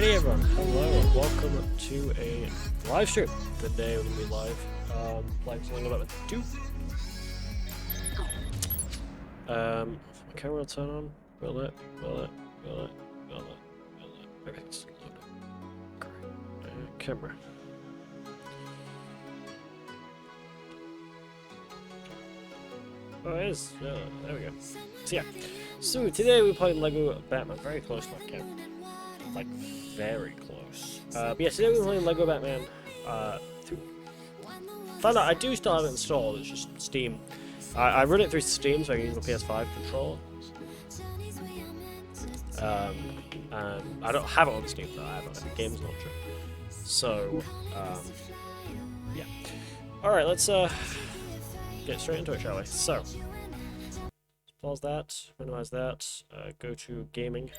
Hey everyone, hello and welcome to a live stream. Today we're going to be live playing something about the 2. My camera will turn on. Will it? Will it? Will it? Will it? Will it? Everything's loaded. Great. Camera. Oh, it is. There we go. So yeah. So today we're playing Lego Batman. Very close to my camera. Like, very close. But yeah, today we're playing Lego Batman 2. Found out I do still have it installed, it's just Steam. I run it through Steam, so I can use my PS5 controller. And I don't have it on Steam though, I have it on the Games Launcher. So, yeah. Alright, let's get straight into it, shall we? So, pause that, minimize that, go to gaming.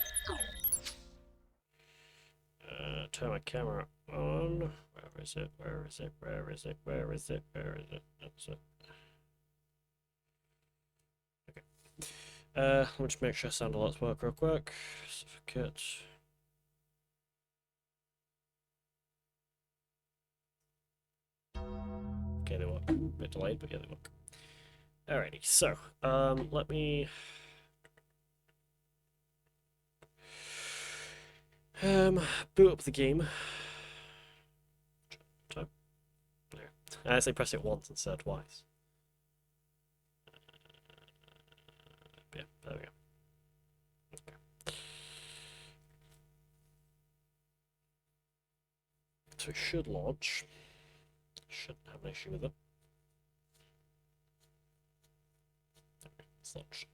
Turn my camera on. Where is it? Where is it? Where is it? Where is it? Where is it? That's it. Okay. Let me just make sure sound alerts work real quick. Certificate. Okay, they work. A bit delayed, but yeah, they work. Alrighty, so, let me boot up the game. I actually press it once instead of twice. Yeah, there we go. Okay. So it should launch. Shouldn't have an issue with it. It's launched.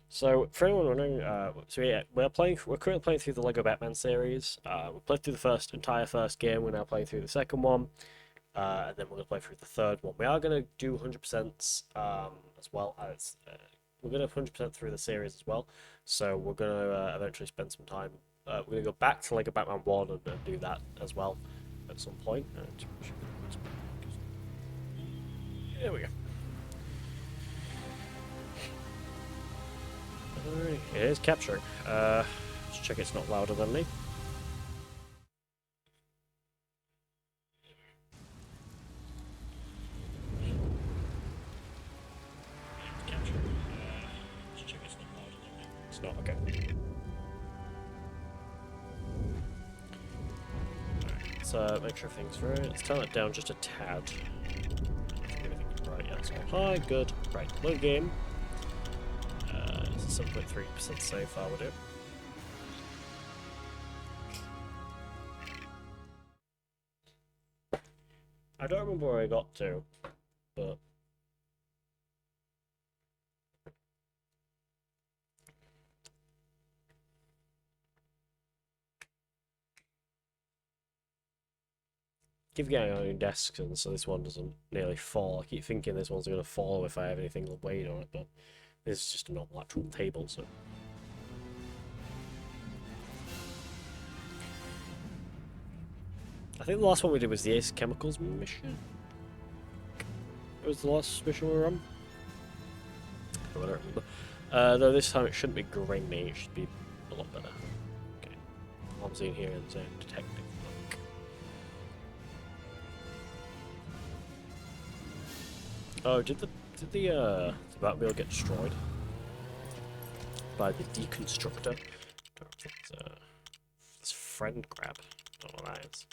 So, for anyone wondering, so yeah, we're currently playing through the Lego Batman series. We played through the entire first game. We're now playing through the second one, and then we're gonna play through the third one. We are gonna do 100% as well as we're gonna 100% through the series as well. So we're gonna eventually spend some time. We're gonna go back to Lego Batman 1 and do that as well at some point. There we go. Alright, it is capturing. Let's check it's not louder than me. It's not, okay. Alright, let's make sure everything's right. Let's turn it down just a tad. Everything's right, yeah, it's all high, good. Right, load game. It's 7.3% safe, I would do. I don't remember where I got to, but keep getting on your desks, and so this one doesn't nearly fall. I keep thinking this one's going to fall if I have anything weight on it, but this is just a normal actual table, so. I think the last one we did was the Ace Chemicals mission. It was the last mission we were on. I don't remember. Though this time it shouldn't be grainy, it should be a lot better. Okay. I'm seeing here is a detective look. Oh, did the Batmobile get destroyed by the deconstructor? It's friend grab. Don't know what that is.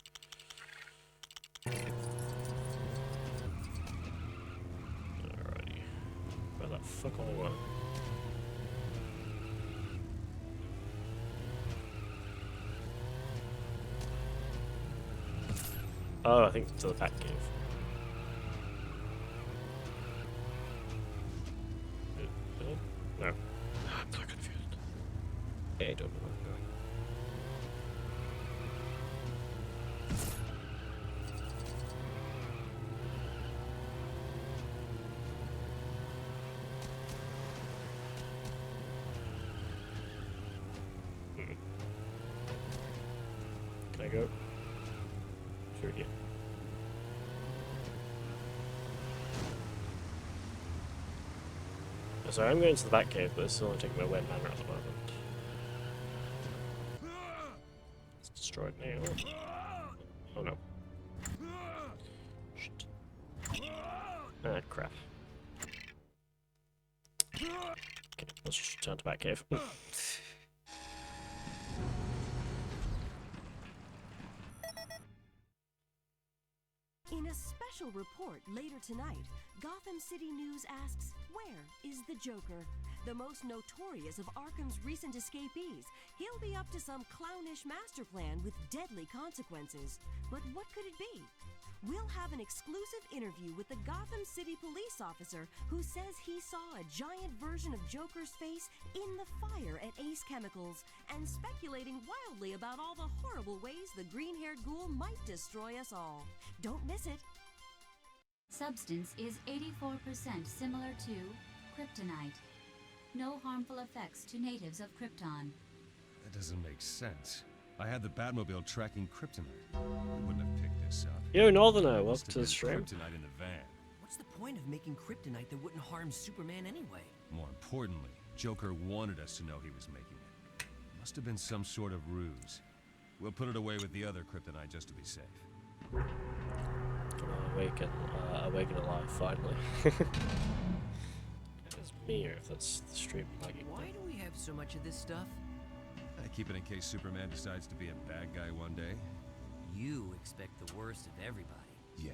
Alrighty. Where the fuck all went? Oh, I think it's to the Bat Cave. No. I'm so confused. Yeah, I don't know where I'm going. Can I go? Sure, yeah. So I'm going to the Batcave, but it's still only taking my wet manner at the moment. destroyed now. Oh no. Shit. Ah, crap. Okay, let's just return to Batcave. In a special report later tonight, Gotham City News asks, where is the Joker? The most notorious of Arkham's recent escapees. He'll be up to some clownish master plan with deadly consequences. But what could it be? We'll have an exclusive interview with the Gotham City police officer who says he saw a giant version of Joker's face in the fire at Ace Chemicals, and speculating wildly about all the horrible ways the green-haired ghoul might destroy us all. Don't miss it. Substance is 84% similar to kryptonite. No harmful effects to natives of Krypton. That doesn't make sense. I had the Batmobile tracking kryptonite. I wouldn't have picked this up. Yo, Northerner, welcome Must to have the been stream. Kryptonite in the van. What's the point of making kryptonite that wouldn't harm Superman anyway? More importantly, Joker wanted us to know he was making it. Must have been some sort of ruse. We'll put it away with the other kryptonite just to be safe. Awaken alive, finally. It's me if that's the stream lagging. Why do we have so much of this stuff? I keep it in case Superman decides to be a bad guy one day. You expect the worst of everybody. Yeah.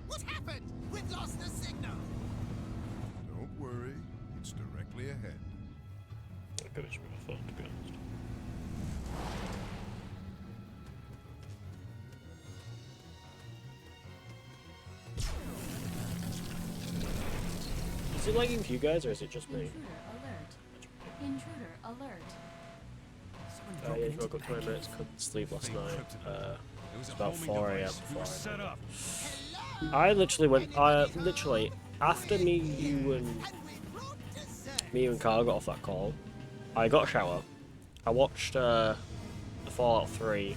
What happened? We've lost the signal! Don't worry, it's directly ahead. I could have just been a phone, to be honest. Is it lagging for you guys, or is it just me? Intruder alert. Intruder alert. Someone Yeah, broke I into got 20 minutes, couldn't sleep last Fake night. kryptonite. It was a About homing 4 a.m. device. We before were I set went. up. I literally went, literally, after me, you and Carl got off that call, I got a shower, I watched the Fallout 3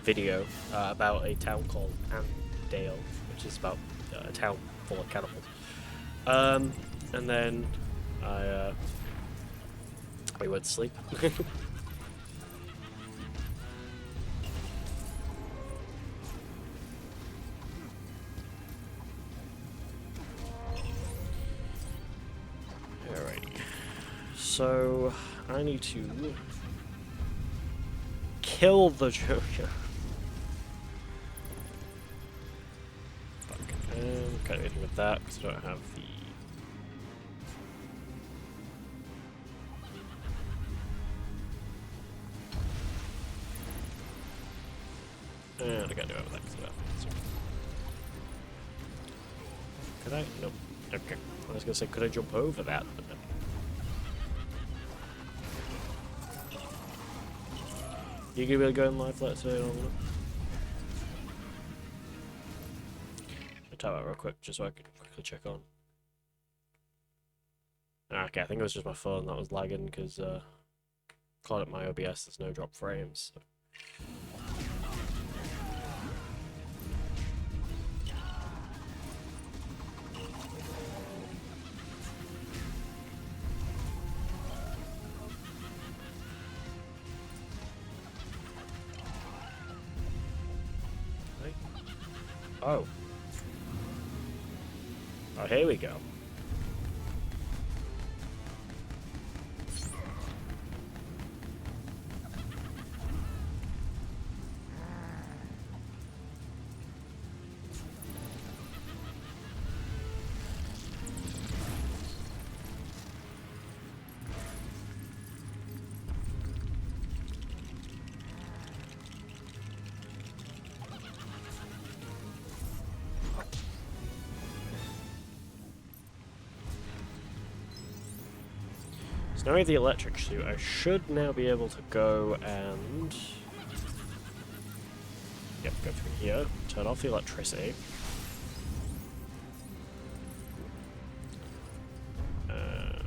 video about a town called Andale, which is about a town full of cannibals. And then we went to sleep. Alright. So I need to kill the Joker. Fuck. Can't do anything with that because I don't have the. And I can't do it with that because I don't have the. Could I? Nope. Okay. I was gonna say, could I jump over that? But no. You gonna be able to go in live let's say on that? I'll tap that real quick just so I can quickly check on. Okay, I think it was just my phone that was lagging because caught up my OBS, there's no drop frames. So. Oh. Oh, here we go. So now we have the electric suit. I should now be able to go and... Yep, go through here. Turn off the electricity. To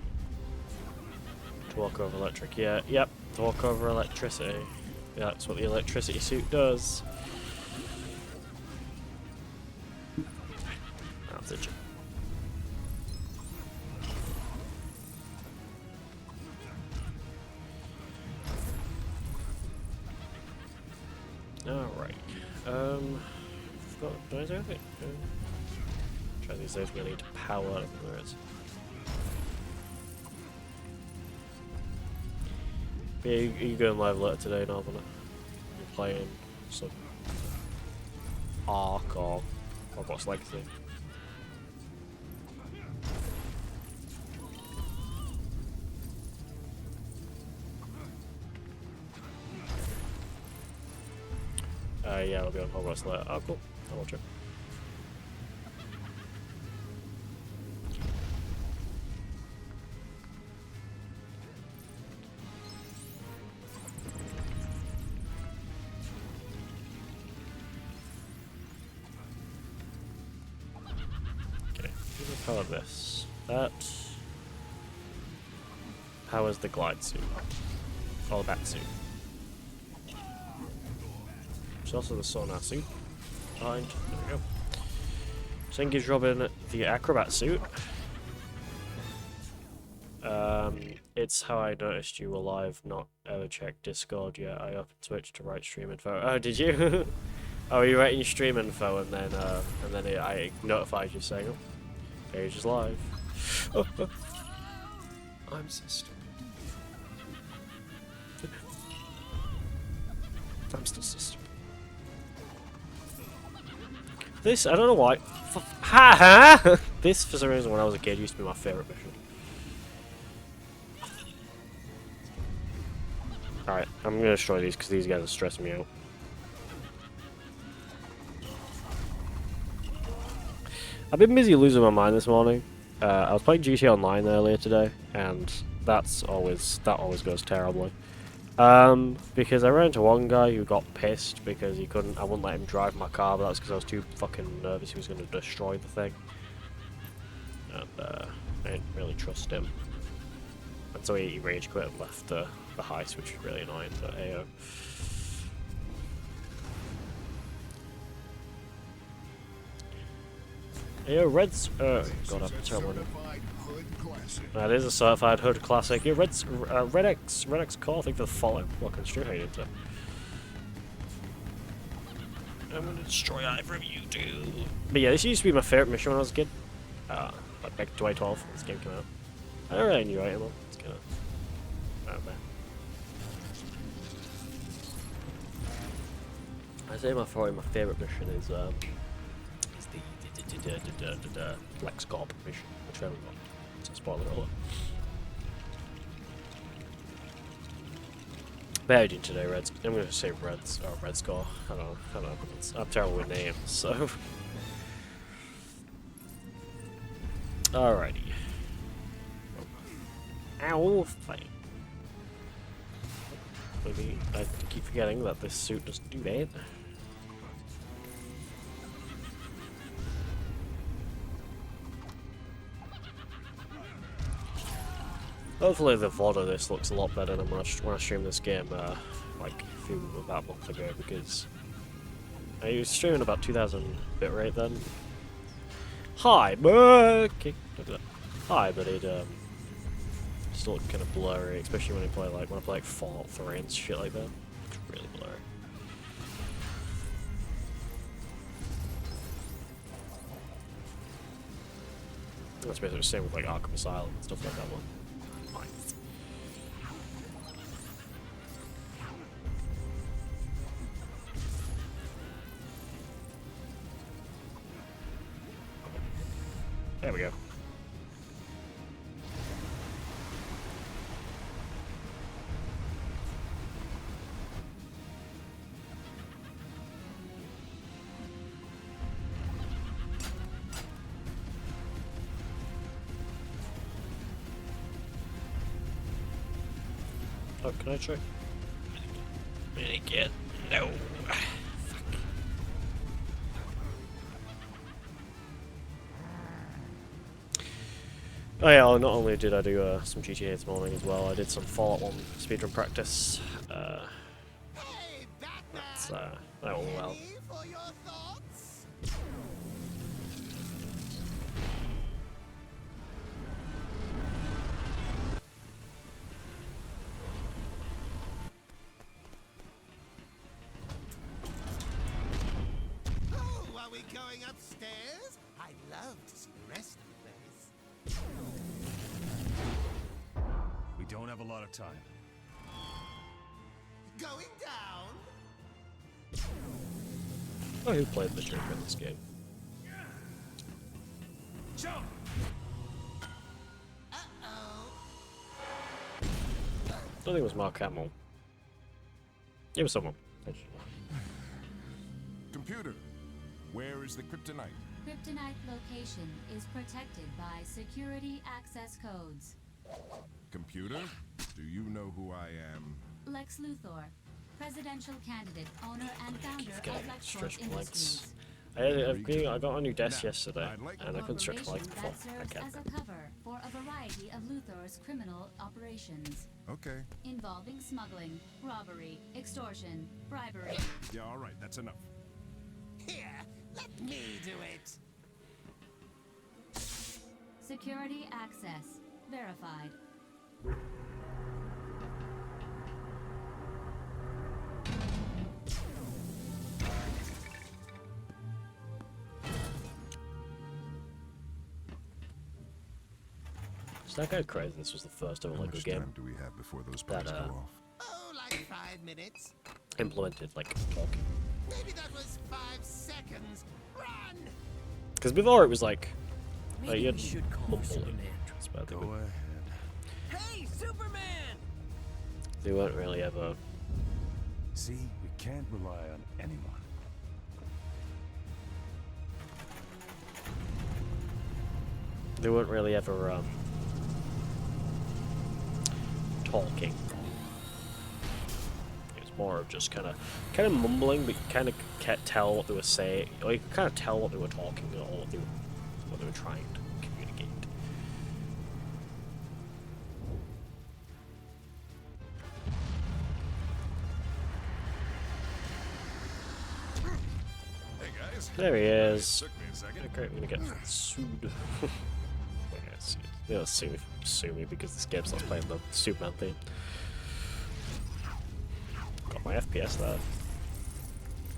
walk over electric. Yeah, yep, to walk over electricity. Yeah, that's what the electricity suit does. Alright. Forgot, do I do it? Try these days we need power. Where is it? Yeah, you going live later today, Northerner? You're playing some Ark or Hogwarts Legacy. Yeah, I'll be on Hogwarts later. Oh, cool. I'll watch it. Okay, power this. That powers the glide suit. Or the bat suit. There's also the sonar suit. Behind. There we go. Same gives Robin the acrobat suit. It's how I noticed you were live, not ever checked Discord yet. I opened Twitch to write stream info. Oh, did you? Oh, you writing your stream info and then I notified you saying, oh, page is live. I'm so stupid. I'm still so stupid. This, I don't know why. Ha ha! This, for some reason, when I was a kid, used to be my favourite mission. Alright, I'm gonna destroy these because these guys are stressing me out. I've been busy losing my mind this morning. I was playing GTA Online earlier today, and that always goes terribly. Because I ran into one guy who got pissed because I wouldn't let him drive my car, but that's because I was too fucking nervous he was going to destroy the thing. And, I didn't really trust him. And so he rage quit and left the heist, which was really annoying, but hey, Hey, Red's, God, I'm terrible. That is a certified hood classic. Yeah, Red's, Red X Core, I think for the Fallout. Welcome, Stu, how you doing today? I'm gonna destroy either of you two. But yeah, this used to be my favourite mission when I was a kid. Like back in 2012 when this game came out. I don't really knew item though. It's kinda... not bad. I say my favourite mission is the Lex Corp mission, which I haven't got. So spoiler alert. How are you doing today, Reds? I'm gonna say Reds or Red Score. I don't know. I'm terrible with names, so. Alrighty. Ow, fight. Maybe I keep forgetting that this suit doesn't do that. Hopefully the VOD of this looks a lot better than when I streamed this game like about a month ago, because I was streaming about 2000 bitrate then. Hi, okay, hi, but it still looked kind of blurry, especially when I play like Fallout 3 and shit like that. It's really blurry. That's basically the same with like Arkham Asylum and stuff like that one. There we go. Oh, can I check? Minikit. No. Oh yeah, well, not only did I do some GTA this morning as well, I did some Fallout 1 speedrun practice. Hey, Batman! That went well. Ready for your thoughts? we going upstairs? I'd love to see the rest of the place. We don't have a lot of time. Going down? Oh, who played the Joker in this game? Jump! Uh-oh. I don't think it was Mark Hamill. It was someone. Computer, where is the kryptonite? Kryptonite location is protected by security access codes. Computer, do you know who I am? Lex Luthor, presidential candidate, owner and founder Getting of Lexport stretch my legs. Industries. I got a new desk yesterday, I'd like- and I couldn't stretch my legs Corporation before. I that serves can't. as a cover for a variety of Luthor's criminal operations, Okay. involving smuggling, robbery, extortion, bribery. Yeah, all right, that's enough. Here, let me do it. Security access verified. Is that guy crazy? This was the first ever How Lego much game time do we have before those that, planes go off? Oh, like 5 minutes. implemented like talking. Maybe that was 5 seconds. Run! Because before it was like, Maybe you we had should call her mumbling. Superman. That's about it. Go ahead. Hey, Superman! They weren't really ever. See, we can't rely on anyone. They weren't really ever talking. It was more of just kind of mumbling, but you kind of can't tell what they were saying, or you can kind of tell what they were talking or what they were trying to communicate. Hey guys. There he is. Took me a second. Okay, I'm gonna get sued. They'll sue me because this game starts playing the Superman theme. Got my FPS there.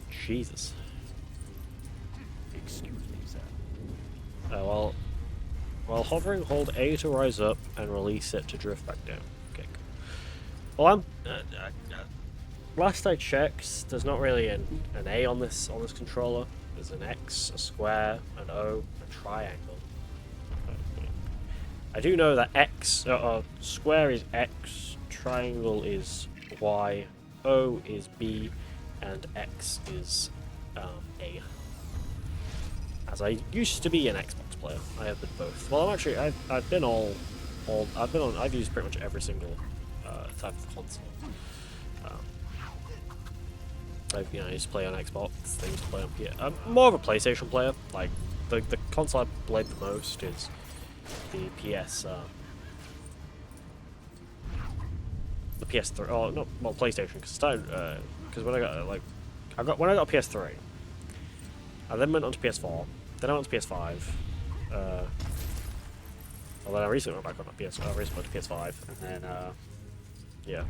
Jesus. Excuse me, sir. While hovering, hold A to rise up and release it to drift back down. Okay. Well, last I checked, there's not really an A on this controller. There's an X, a square, an O, a triangle. I do know that square is X, triangle is Y, O is B, and X is A. As I used to be an Xbox player, I have been both. Well, I've been I've used pretty much every single type of console. I used to play on Xbox, I used to play on PS. I'm more of a PlayStation player. Like the console I played the most is the PS3. Oh, not well, PlayStation. Because when I got when I got a PS3, I then went on to PS4. Then I went to PS5. Well, then I recently went back on PS. I recently went to PS5, and then yeah.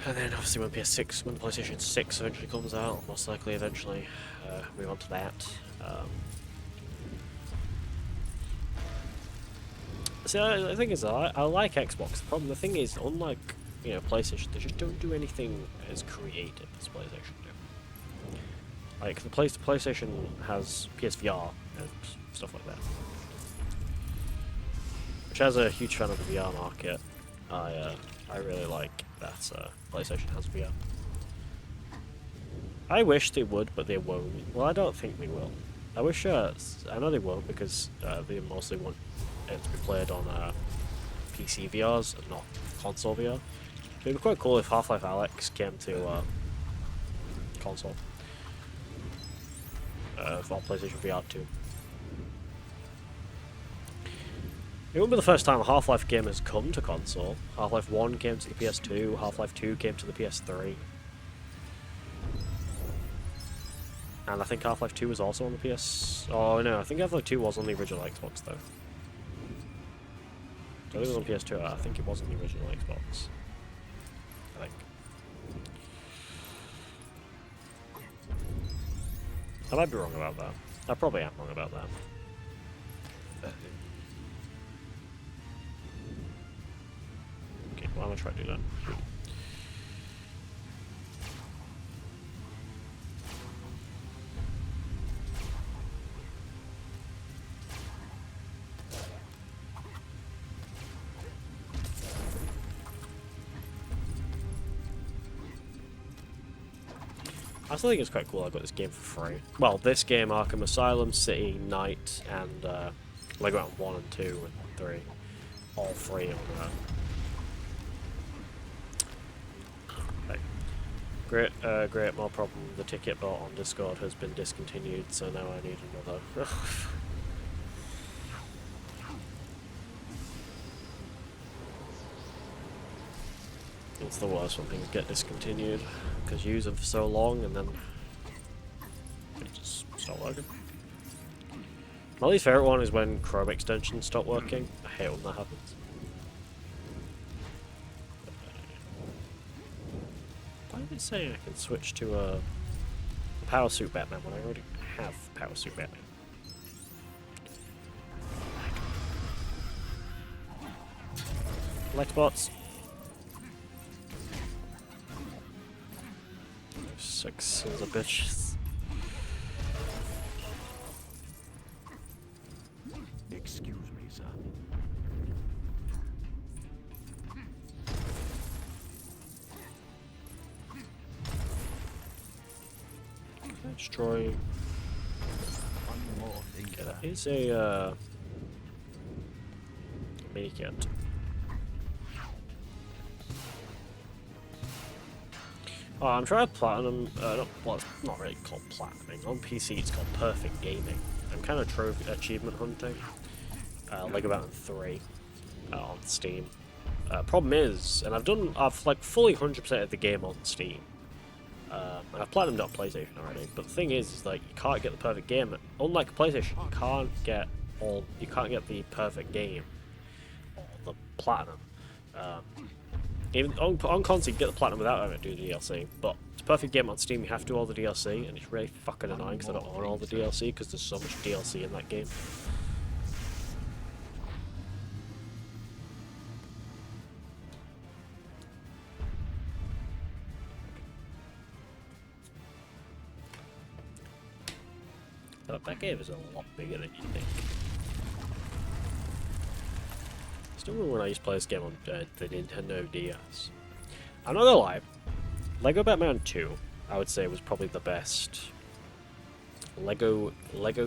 And then obviously when PS6, when the PlayStation 6 eventually comes out, most likely eventually move on to that. So the thing is, I like Xbox. The thing is, unlike PlayStation, they just don't do anything as creative as PlayStation do. Like the PlayStation has PSVR and stuff like that, which as a huge fan of the VR market, I really like that PlayStation has VR. I wish they would, but they won't. Well, I don't think they will. I wish. I know they won't because they mostly want it to be played on PC VRs and not console VR. It'd be quite cool if Half-Life Alyx came to console for PlayStation VR 2. It won't be the first time a Half-Life game has come to console. Half-Life 1 came to the PS2, Half-Life 2 came to the PS3. And I think Half-Life 2 was also on the PS... Oh no, I think Half-Life 2 was on the original Xbox though. So it was on PS2, I think it was on the original Xbox. I think. I might be wrong about that. I probably am wrong about that. Okay, well, I'm gonna try to do that. I still think it's quite cool I got this game for free. Well, this game, Arkham Asylum, City, Night, and Lego Batman 1 and 2 and 3. All free on that. Great, more problem. The ticket bot on Discord has been discontinued, so now I need another. It's the worst when things get discontinued, because you use them for so long and then they just stop working. My least favourite one is when Chrome extensions stop working. I hate when that happens. Why did it say I can switch to a Power Suit Batman when I already have Power Suit Batman? Lightbots. Six sons of bitches. Excuse me, sir. Destroy. One more thing, Okay, sir. that is a mini kit. Oh, I'm trying to platinum. Well, it's not really called platinuming. On PC, it's called perfect gaming. I'm kind of trophy achievement hunting. Lego Batman 3 on Steam. Problem is, and I've like fully 100%ed the game on Steam. And I've platinumed it on PlayStation already. But the thing is like you can't get the perfect game. Unlike PlayStation, you can't get the perfect game or the platinum. Even on console, you get the platinum without having to do the DLC. But it's a perfect game on Steam. You have to do all the DLC, and it's really fucking annoying because I don't own all the DLC because there's so much DLC in that game. But that game is a lot bigger than you think. Still remember when I used to play this game on the Nintendo DS. I'm not gonna lie, Lego Batman 2, I would say, was probably the best Lego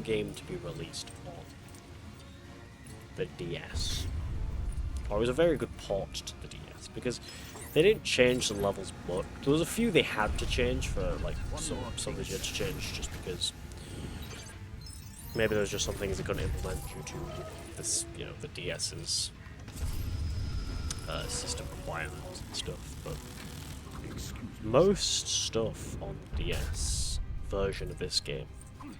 game to be released on the DS. Or it was a very good port to the DS because they didn't change the levels much. There was a few they had to change for like some they had to change just because maybe there was just some things they couldn't implement due to this, the DS's system requirements and stuff, but most stuff on the DS version of this game,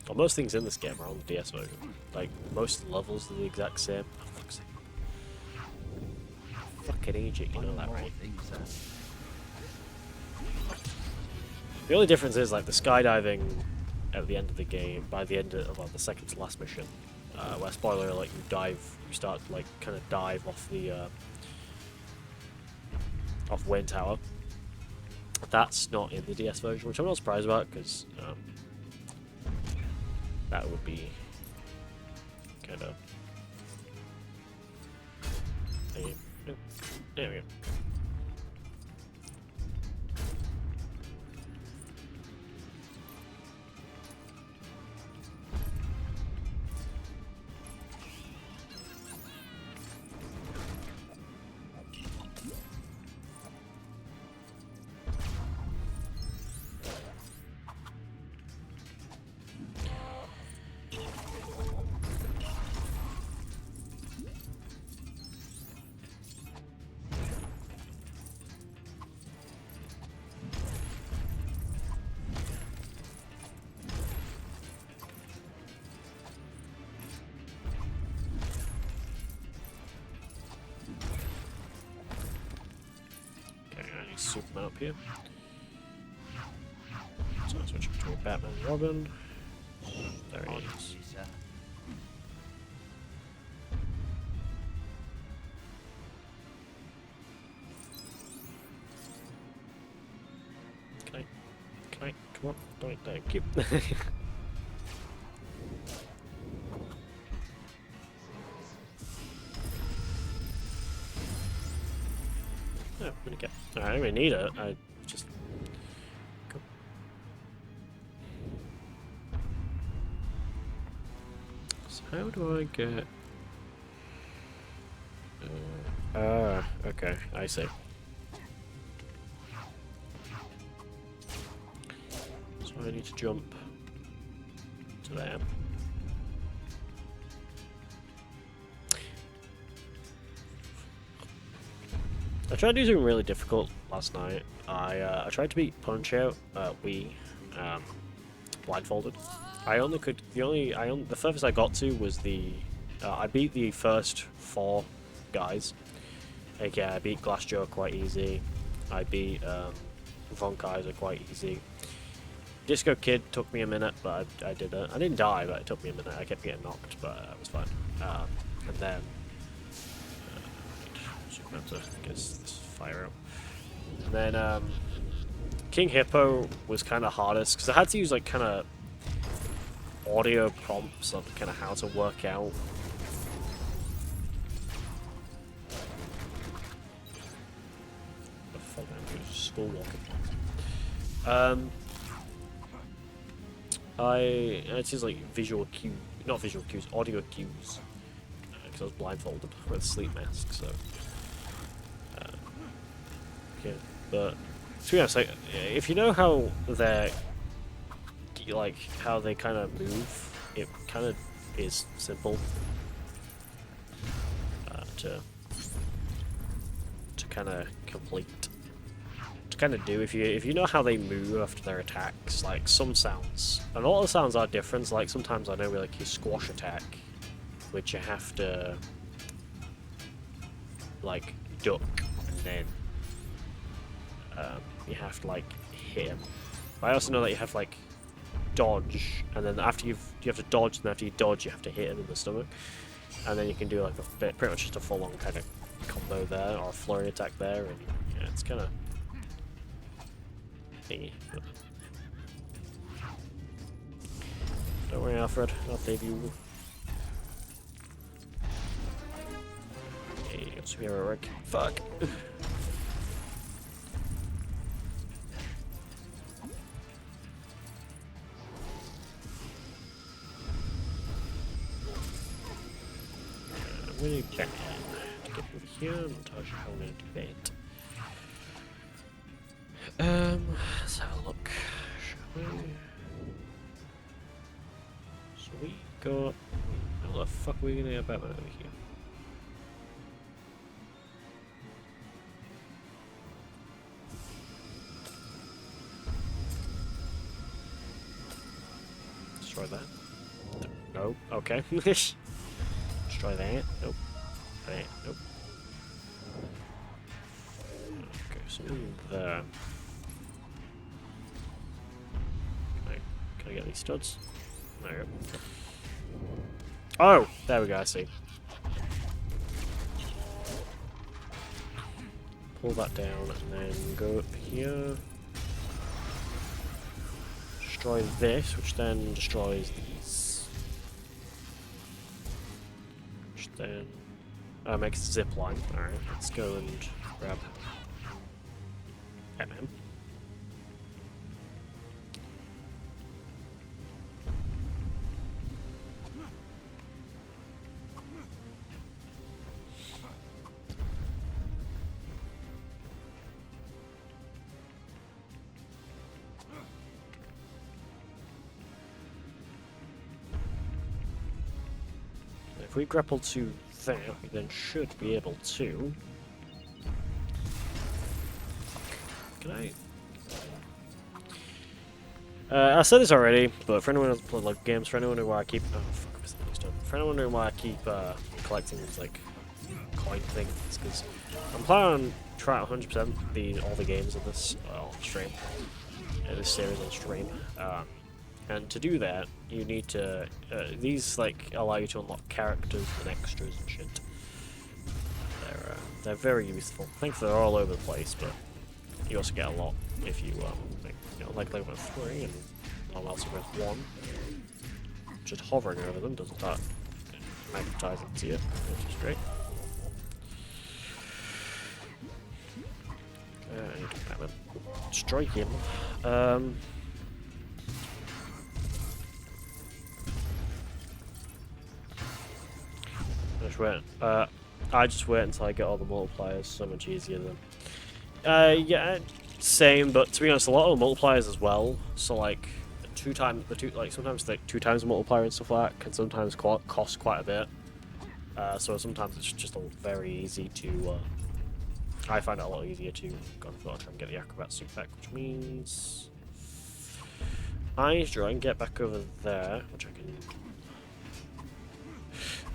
or most things in this game are on the DS version. Like, most of the levels are the exact same. Oh, fuck's sake. Fucking Egypt, you know that, right? The only difference is, like, the skydiving at the end of the game, by the end of the second to last mission, where, spoiler alert, you start to, like, kind of dive off the, off Wayne Tower. That's not in the DS version, which I'm not surprised about, because that would be kind of... There we go. Superman up here. So I'll switch to a Batman and Robin. There he On is. me, sir. Can I? Come on. Don't thank you. Oh, I'm gonna get. I don't really need it. I just. Go. So how do I get? Okay, I see. So I need to jump to there. I tried to do something really difficult last night. I tried to beat Punch Out blindfolded. The furthest I got to was I beat the first 4 guys. Okay, I beat Glassjaw quite easy. I beat Von Kaiser quite easy. Disco Kid took me a minute, but I did it. I didn't die, but it took me a minute. I kept getting knocked, but it was fine. And then so I'm going to get this fire out. And then King Hippo was kind of hardest because I had to use like kind of audio prompts of kind of how to work out. The fuck, I'm just school walking. It's just like visual cue, not visual cues, audio cues, because I was blindfolded with a sleep mask. So, yeah. But to be honest, like, if you know how they're like how they kind of move, it kind of is simple to kind of complete. Kind of do if you know how they move after their attacks, like some sounds, and all the sounds are different. Like sometimes I know like your squash attack, which you have to like duck and then you have to like hit him. But I also know that you have to like dodge, and then after you have to dodge, and after you dodge you have to hit him in the stomach, and then you can do like pretty much just a full-on kind of combo there, or a flurry attack there, and yeah, it's kind of thingy. Don't worry, Alfred. I'll save you. Hey, got some hero work. Fuck. I'm gonna get to get over here. I'm not entirely sure how I'm gonna do that. Let's have a look. Shall we? So we got. How the fuck are we gonna get Batman over here? Destroy that. No. Okay. Destroy that. Nope. That. Nope. Okay, so there. Can I get these studs? There we go. Oh! There we go, I see. Pull that down and then go up here. Destroy this, which then destroys these. Which then makes a zip line. Alright, let's go and grab Batman. If we grapple to there, we then should be able to. Can I said this already, but for anyone who's played like games, for anyone who I keep, oh fuck, what's that done? For anyone who I keep collecting these like coin things, because I'm planning on trying 100% all the games in this on stream, this series on stream, and to do that, you need to these like allow you to unlock characters and extras and shit. They're very useful. I think they're all over the place, but you also get a lot if you like Lego 3 and also with 1. Just hovering over them doesn't start magnetizing to you, which is great. I need to Batman. Strike him. Just wait. I just wait until I get all the multipliers. So much easier than. Yeah, same. But to be honest, a lot of the multipliers as well. So like, sometimes like 2 times the multiplier and stuff like that can sometimes cost quite a bit. So sometimes it's just very easy to. I find it a lot easier to go and try and get the acrobat suit back, which means I need to try and get back over there, which I can.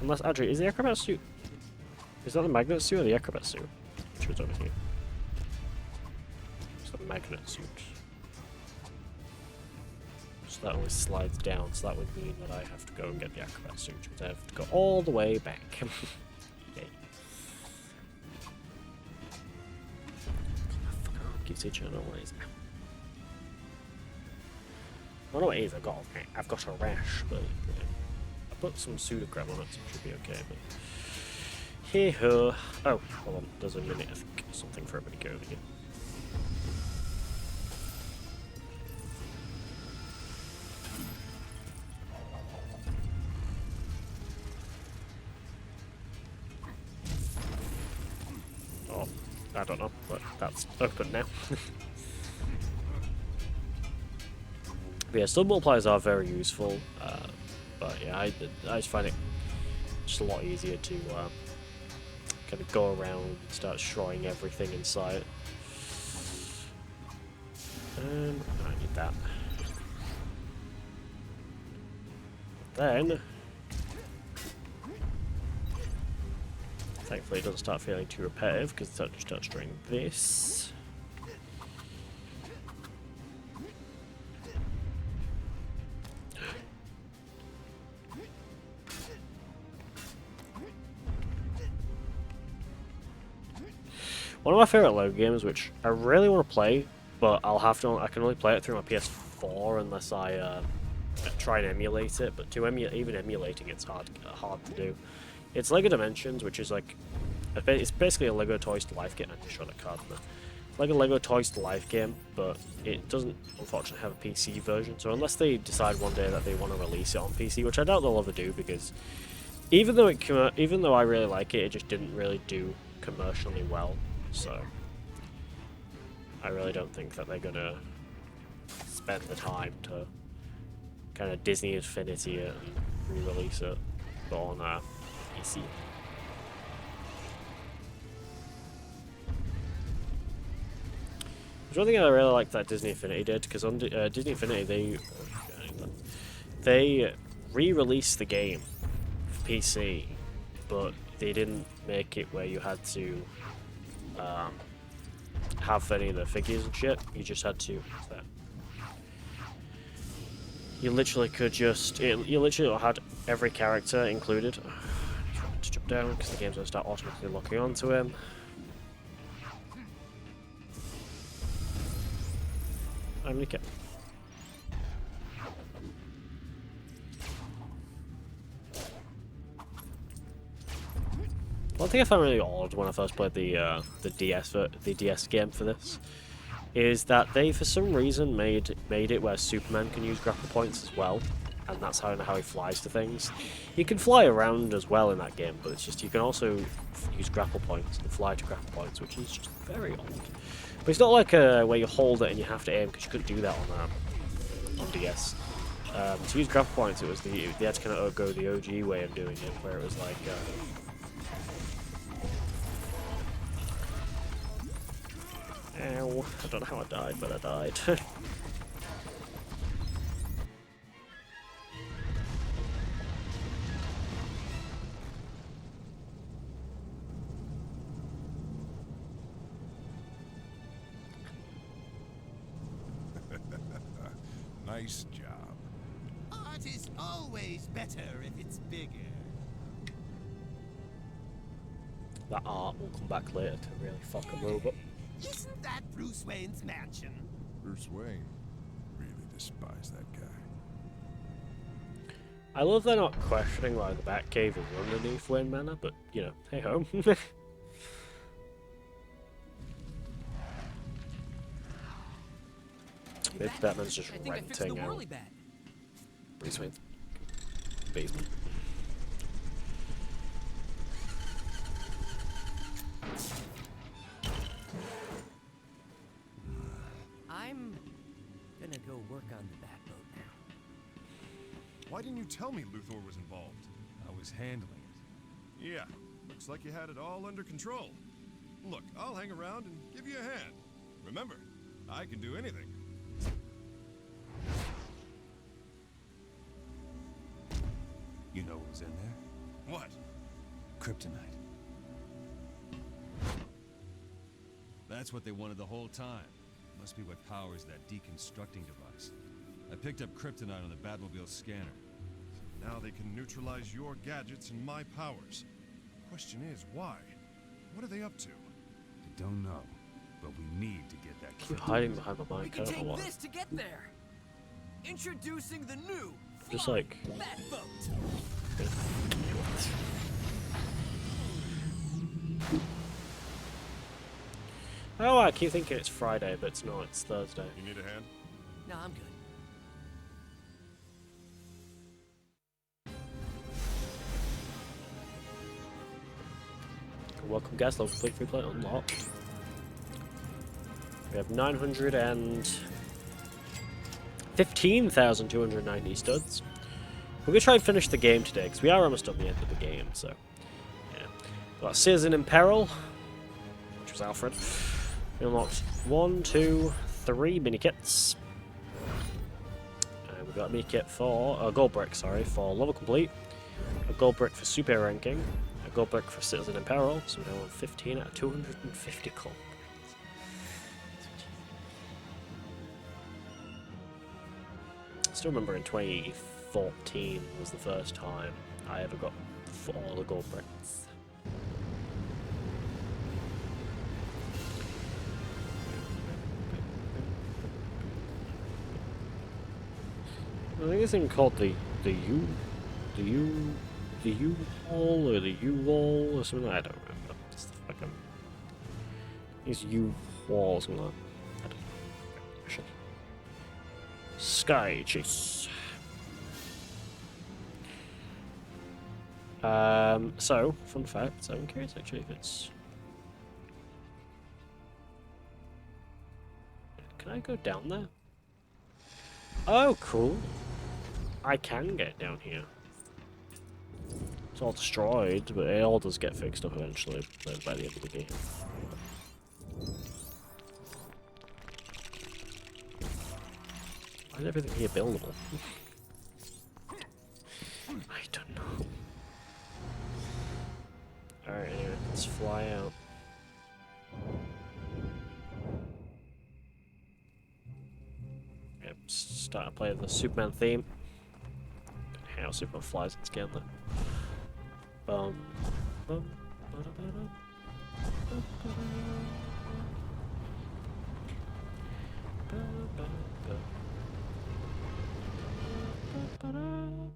Unless actually, is the acrobat suit? Is that the magnet suit or the acrobat suit? Which was over here. It's the magnet suit. So that always slides down, so that would mean that I have to go and get the acrobat suit, which means I have to go all the way back. Yay. Keeps each other ways. I don't know what it is. I've got a rash, but I put some pseudocrem on it, so it should be okay. But hey ho! Oh, hold on. There's a minute. I think something for everybody to go over here. Oh, I don't know, but that's open now. But yeah, stun multipliers are very useful, but yeah, I just find it just a lot easier to kind of go around and start destroying everything in sight. I need that. Then, thankfully it doesn't start feeling too repetitive because it just starts doing this. One of my favorite Lego games, which I really want to play, but I can only play it through my PS4 unless I try and emulate it. But even emulating it's hard to do. It's Lego Dimensions, which is like it's basically a Lego Toys to Life game. I'm sure that card there. It's like a Lego Toys to Life game, but it doesn't unfortunately have a PC version. So unless they decide one day that they want to release it on PC, which I doubt they'll ever do, because even though I really like it, it just didn't really do commercially well. So I really don't think that they're gonna spend the time to kind of Disney Infinity it and re-release it, but on PC. There's one thing I really like that Disney Infinity did, because on Disney Infinity they re-released the game for PC, but they didn't make it where you had to have any of the figures and shit. You just had to. You literally could just. You literally had every character included. I need to jump down because the game's gonna start automatically locking onto him. I'm gonna get. One thing I found really odd when I first played the DS game for this is that they, for some reason, made it where Superman can use grapple points as well, and that's how he flies to things. You can fly around as well in that game, but it's just you can also use grapple points and fly to grapple points, which is just very odd. But it's not like where you hold it and you have to aim, because you couldn't do that on DS. To use grapple points, it was they had to kind of go the OG way of doing it, where it was like. Ow, I don't know how I died, but I died. Nice job. Art is always better if it's bigger. That art will come back later to really fuck a move up. Isn't that Bruce Wayne's mansion? Bruce Wayne. Really despise that guy. I love they're not questioning why the Batcave is underneath Wayne Manor, but, you know, hey ho. Maybe Batman's just renting out Bruce Wayne's basement. I'm gonna go work on the Batboat now. Why didn't you tell me Luthor was involved? I was handling it. Yeah, looks like you had it all under control. Look, I'll hang around and give you a hand. Remember, I can do anything. You know what was in there? What? Kryptonite. That's what they wanted the whole time. Must be what powers that deconstructing device. I picked up kryptonite on the Batmobile scanner. Now they can neutralize your gadgets and my powers. Question is, why? What are they up to? I don't know, but we need to get that Keep kryptonite. hiding behind my We mic, I can don't know take why. this to get there. Introducing the new Just like... Batboat. Oh, I keep thinking it's Friday, but it's not, it's Thursday. You need a hand? No, I'm good. Welcome guest, level complete, free play unlocked. We have 915,290 studs. We're gonna try and finish the game today, because we are almost at the end of the game, so... Yeah. We've got Citizen in Peril, which was Alfred. We unlocked 1, 2, 3 mini kits. And we've got a mini kit for... a gold brick, sorry, for level complete. A gold brick for super ranking. A gold brick for Citizen in Peril, so we're now on 15 out of 250 gold. I still remember in 2014 was the first time I ever got all the gold bricks. I think this thing called the U-Haul or the U-Wall or something. I don't remember. It's the fucking... It's U-Wall or something like that. I don't know. Shit. Sky Chase. So, fun fact, so I'm curious actually if it's... Can I go down there? Oh, cool. I can get down here. It's all destroyed, but it all does get fixed up eventually by the end of the game. Why is everything here buildable? I don't know. Alright, anyway, let's fly out. Yep, start to play the Superman theme. How Superman flies in Scanlan. Bum, bum, ba-da-ba-da, ba-da-ba-da, ba-da-ba-da.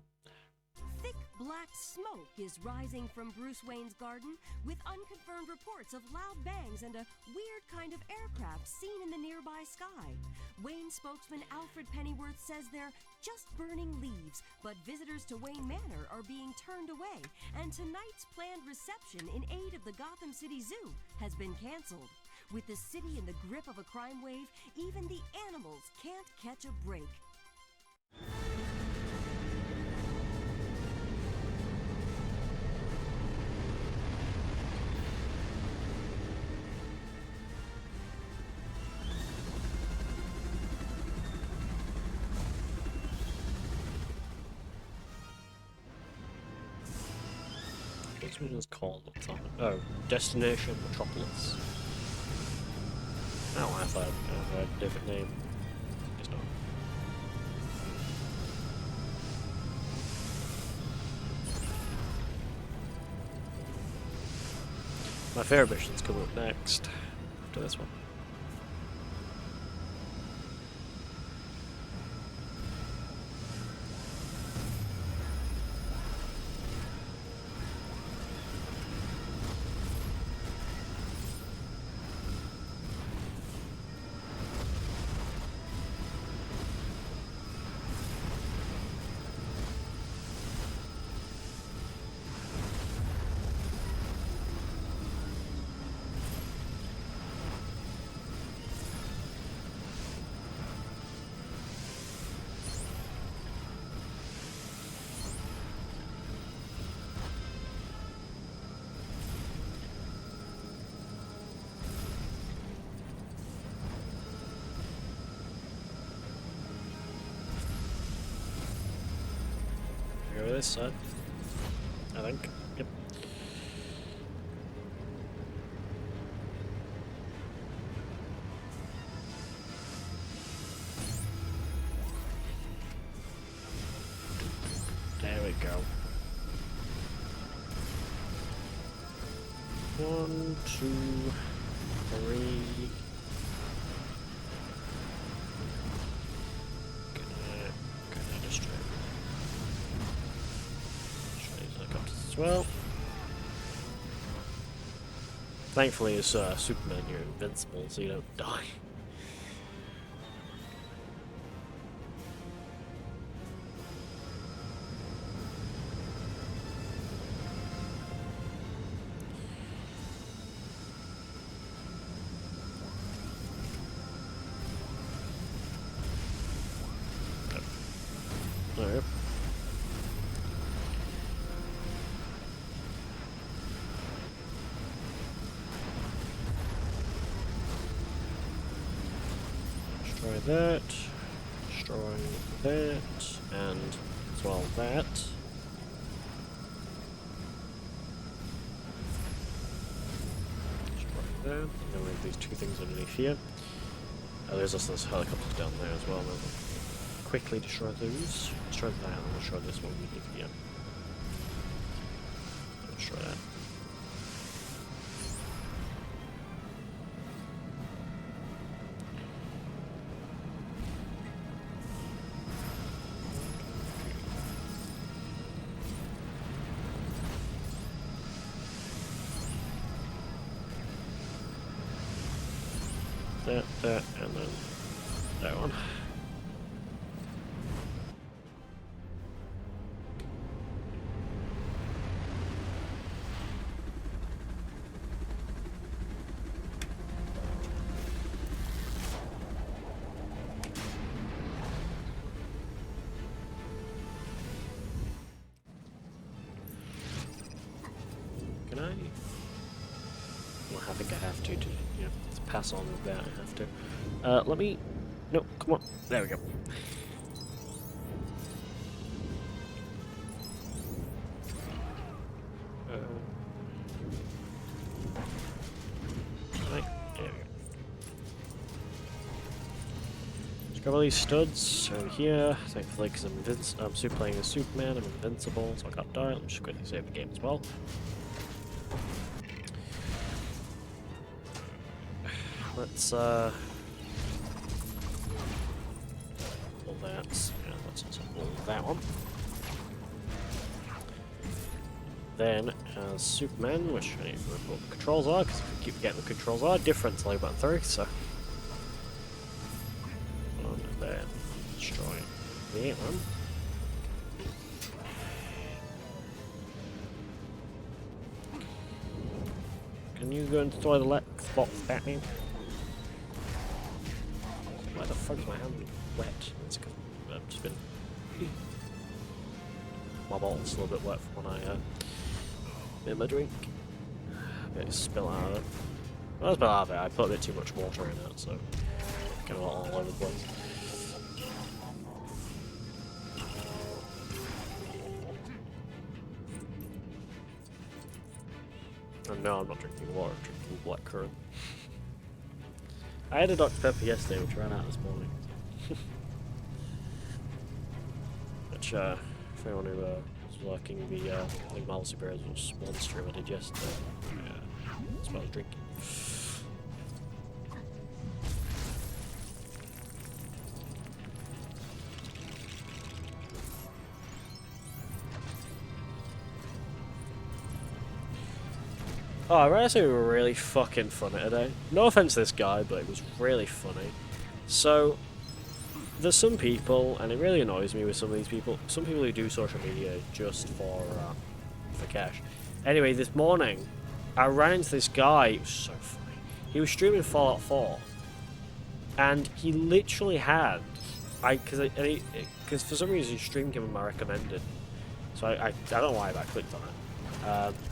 Thick black smoke is rising from Bruce Wayne's garden, with unconfirmed reports of loud bangs and a weird kind of aircraft seen in the nearby sky. Wayne spokesman Alfred Pennyworth says they're just burning leaves, but visitors to Wayne Manor are being turned away, and tonight's planned reception in aid of the Gotham City Zoo has been canceled. With the city in the grip of a crime wave, even the animals can't catch a break. What's it was called? Oh, Destination Metropolis. Oh, I thought it had a different name. It's not. My favorite mission's coming up next after this one. Go this side, I think. Yep. There we go. 1, 2, 3. Gonna destroy as well. Thankfully, as Superman, you're invincible, so you don't die. Alright. Destroy that, destroy that, and as well that. Destroy that, and then we have these two things underneath here. There's also this helicopter down there as well. We'll quickly destroy those. Destroy that, and we'll destroy this one underneath here. Destroy that. That, and then that one. Can I? Well, I think I have to yeah, pass on with that, I have to. Let me... No, come on. There we go. Right, there we go. Let's grab all these studs over here. Thankfully, because I'm super playing as Superman, I'm invincible, so I can't die. Let me just quickly save the game as well. Let's pull that. Yeah, let's also pull that one. Then, as Superman, which I need to remember what the controls are, because if we keep getting the controls are different to like button 3, so. And then destroy that one. Can you go and destroy the left box, Batman? Why the fuck is my hand wet? It's because I've just been... My bottle a little bit wet from when I made my drink. A bit of spill out of it. Well, I spill out of it, I put a bit too much water in it, so kind of all over the place. And no, I'm not drinking water, I'm drinking blackcurrant. I had a Dr. Pepper yesterday, which ran out this morning. Which, for anyone who was working the Marvel Superheroes one stream I did yesterday, smells drinking. Oh, I realized we were really fucking funny today. No offense to this guy, but it was really funny. So, there's some people, and it really annoys me with some of these people, some people who do social media just for cash. Anyway, this morning, I ran into this guy. It was so funny. He was streaming Fallout 4, and he literally had, because for some reason he streamed him in my recommended, so I don't know why, but I clicked on it.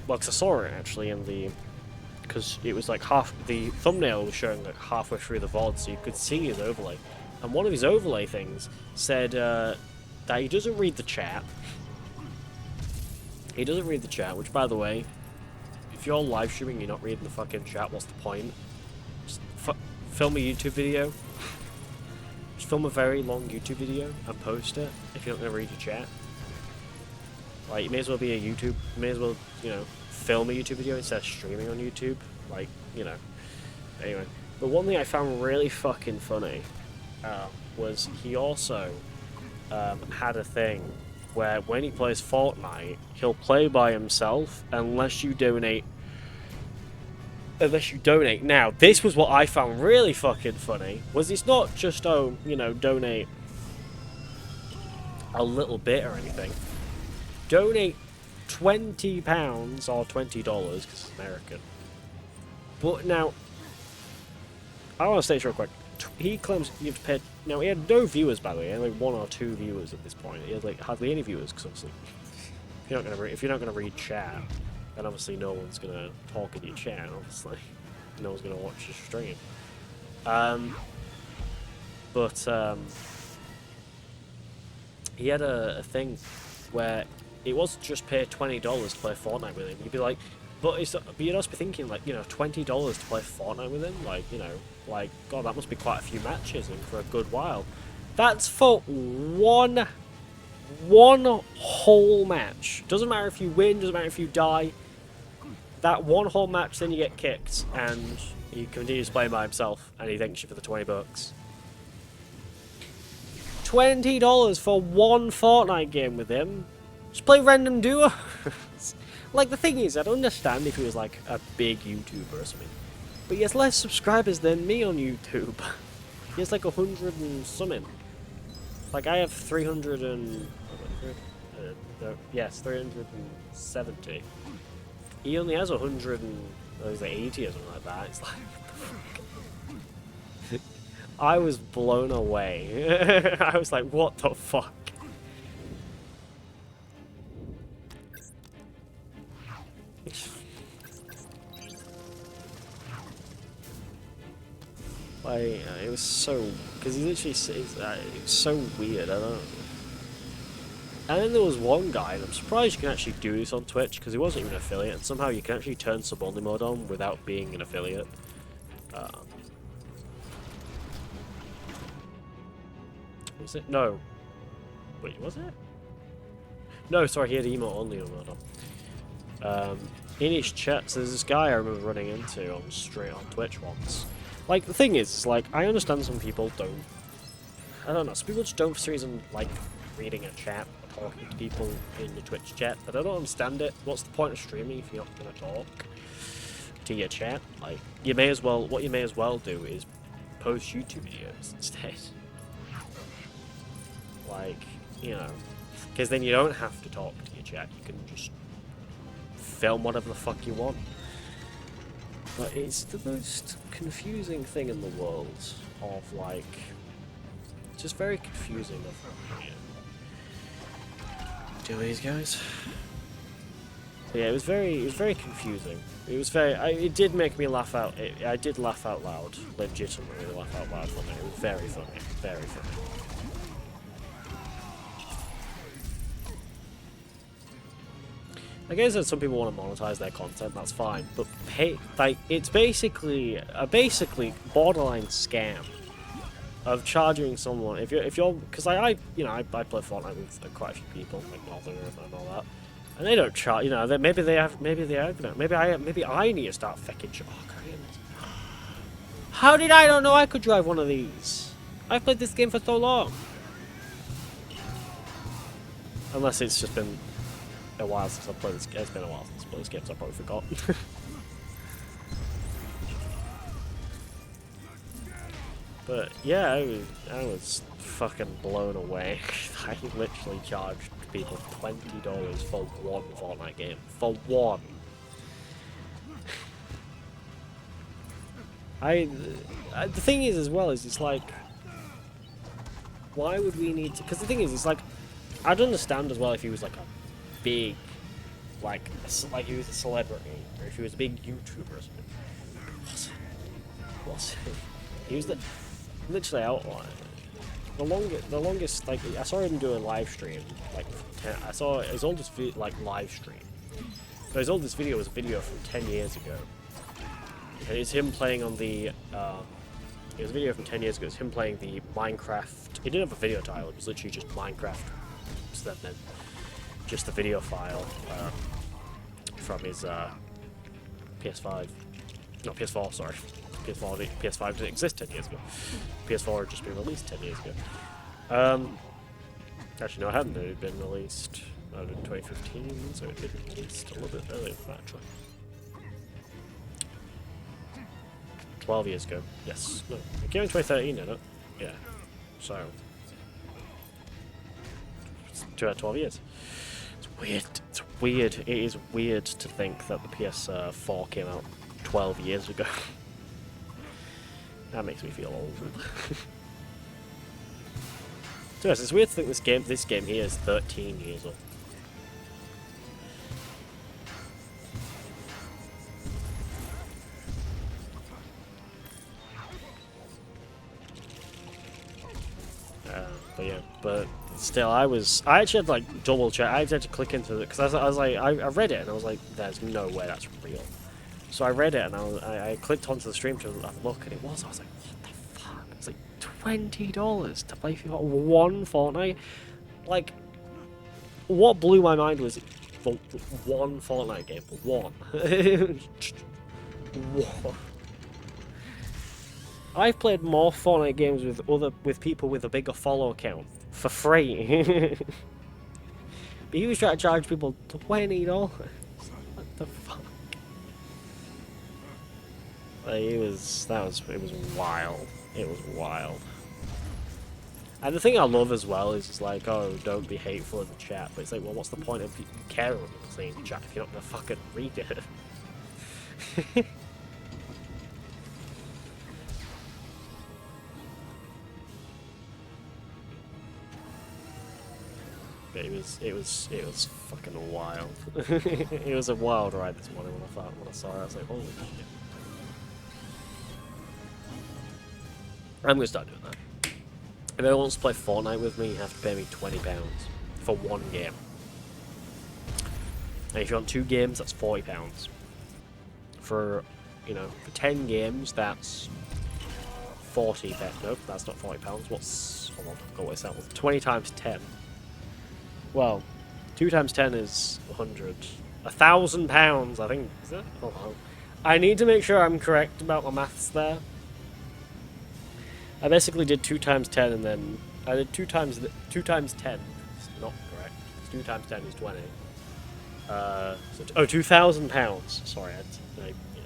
Well, because I saw it actually in the, because it was like the thumbnail was showing like halfway through the VOD, so you could see his overlay. And one of his overlay things said that he doesn't read the chat. He doesn't read the chat, which, by the way, if you're live streaming, you're not reading the fucking chat, what's the point? Just film a YouTube video. Just film a very long YouTube video and post it if you're not going to read your chat. Like, you may as well be a YouTube, you may as well, you know, film a YouTube video instead of streaming on YouTube. Like, you know. Anyway. But one thing I found really fucking funny was he also had a thing where when he plays Fortnite, he'll play by himself unless you donate. Now, this was what I found really fucking funny, was it's not just, oh, you know, donate a little bit or anything. Donate £20 or $20 because it's American. But now, I want to say this real quick. He claims you have to pay. Now, he had no viewers, by the way. He had like 1 or 2 viewers at this point. He had like hardly any viewers because obviously, if you're not gonna read chat, then obviously no one's gonna talk in your chat. Obviously, no one's gonna watch your stream. He had a thing where it wasn't just pay $20 to play Fortnite with him. You'd be like, but you'd also be thinking, like, you know, $20 to play Fortnite with him, like, you know, like, God, that must be quite a few matches and for a good while. That's for one whole match. Doesn't matter if you win, doesn't matter if you die. That one whole match, then you get kicked, and he continues playing by himself, and he thanks you for the $20. $20 for one Fortnite game with him. Just play random duos. Like, the thing is, I'd understand if he was like a big YouTuber or something, but he has less subscribers than me on YouTube. He has like 100 and something. Like, I have 300 and yes, 370. He only has 100 and like 80 or something like that. It's like, what the fuck? I was blown away. I was like, what the fuck? Like, it was so, because he literally says it was so weird. I don't know. And then there was one guy, and I'm surprised you can actually do this on Twitch because he wasn't even an affiliate, and somehow you can actually turn sub-only mode on without being an affiliate. Was it? No. Wait, was it? No, sorry, he had emote only mode on. In his chats, there's this guy I remember running into on Twitch once. Like, the thing is, like, I understand some people don't. I don't know, some people just don't for some reason like reading a chat or talking to people in the Twitch chat, but I don't understand it. What's the point of streaming if you're not going to talk to your chat? Like, you may as well, what you may as well do is post YouTube videos instead. Like, you know, because then you don't have to talk to your chat, you can just film whatever the fuck you want. But it's the most confusing thing in the world of, like, just very confusing of do these guys. So yeah, it was very confusing. It was very, it did make me laugh out, I did laugh out loud, legitimately laugh out loud from it. It was very funny, very funny. I guess that some people want to monetize their content, that's fine, but pay, like, it's basically a borderline scam of charging someone. If you're, because I play Fortnite with quite a few people, like Northern and all that, And they don't charge, you know. Maybe they have. Maybe they are gonna. Maybe I need to start fucking. How did I don't know I could drive one of these? I've played this game for so long. Unless it's just been a while since I played this game. It's been a while since I played this game, so I probably forgot. But yeah, I was fucking blown away. I literally charged people $20 for one Fortnite game. For one. The thing is as well is it's like, why would we need to? Because the thing is, it's like, I'd understand as well if he was like a big, like he was a celebrity, or if he was a big YouTuber or something. What's it? He was literally outline. The longest, like, I saw him do a live stream, like, I saw his oldest live stream. So his oldest video was a video from 10 years ago. And it's him playing on the, it was a video from 10 years ago, it's him playing the Minecraft, it didn't have a video title, it was literally just Minecraft, so then just the video file, from his, PS5, no, PS4, sorry. PS5 didn't exist 10 years ago. PS4 had just been released 10 years ago. Actually, no, it hadn't. It had been released in 2015, so it had been released a little bit earlier than that, actually. 12 years ago. Yes. No, it came in 2013, didn't it? Yeah. So. It's 12 years. It's weird. It's weird. It is weird to think that the PS4 came out 12 years ago. That makes me feel old. So yes, it's weird to think this game here is 13 years old. But yeah, but still, I actually had to like double check. I had to click into it because I was like, I read it and I was like, there's no way that's real. So I read it and I clicked onto the stream to have a look, and it was. I was like, what the fuck? It's like $20 to play FIFA one Fortnite. Like, what blew my mind was for one Fortnite game. One. One. I've played more Fortnite games with people with a bigger follow count for free. But he was trying to charge people $20. What the fuck? It was wild. It was wild. And the thing I love as well is it's like, oh, don't be hateful in the chat. But it's like, well, what's the point of caring what people say in the chat if you're not gonna fucking read it? But it was fucking wild. It was a wild ride this morning when I saw it. I was like, holy shit. I'm gonna start doing that. If anyone wants to play Fortnite with me, you have to pay me £20 for one game. And if you want 2 games, that's £40. For, you know, for 10 games, that's 40. Nope, that's not £40. Hold on, I've got to work this out. 20 times 10. Well, 2 times 10 is 100. £1,000, I think. Is it? Hold on. I need to make sure I'm correct about my maths there. I basically did 2 times 10 and then I did 2 times 10. It's not correct. 2 times 10 is 20. So £2,000. Sorry, I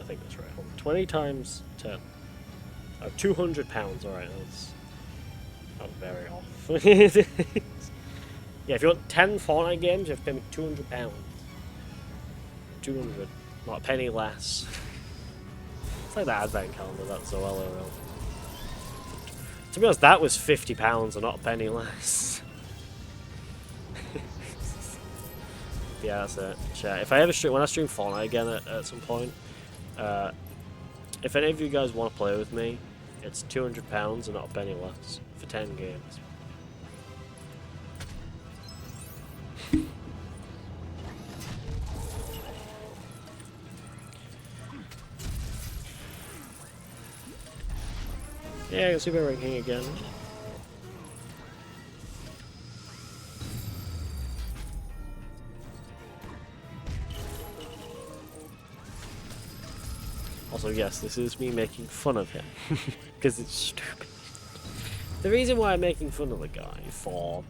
think that's right. Hold on. 20 times 10. £200. Alright, that was very off. Yeah, if you want 10 Fortnite games, you have to pay me £200. 200, not a penny less. It's like that advent calendar, that's so well around. To be honest, that was £50 and not a penny less. Yeah, that's it. Chat. If I ever when I stream Fortnite again at some point, if any of you guys want to play with me, it's £200 and not a penny less for 10 games. Yeah, I can Super Ranking again. Also, yes, this is me making fun of him because it's stupid. The reason why I'm making fun of the guy for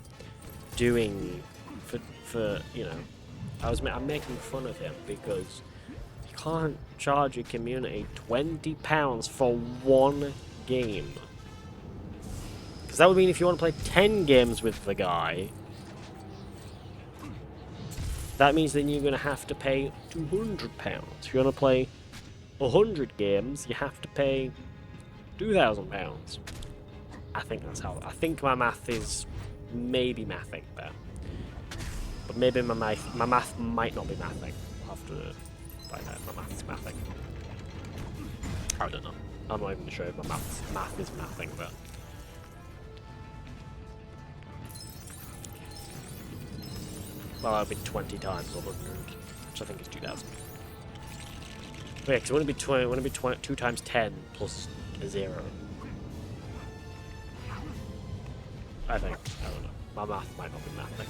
doing for you know, I'm making fun of him because you can't charge a community £20 for one game. Because that would mean if you want to play 10 games with the guy, that means then you're going to have to pay £200. If you want to play 100 games, you have to pay £2,000. I think that's how. I think my math is maybe mathing there. But maybe my math might not be mathing. I'll have to find out if my math's mathing. I don't know. I'm not even sure if my math is mathing, but... Well, that would be 20 times 100, which I think is 2,000. Yeah, because it wouldn't be 2 times 10 plus a 0. I think. I don't know. My math might not be mathing.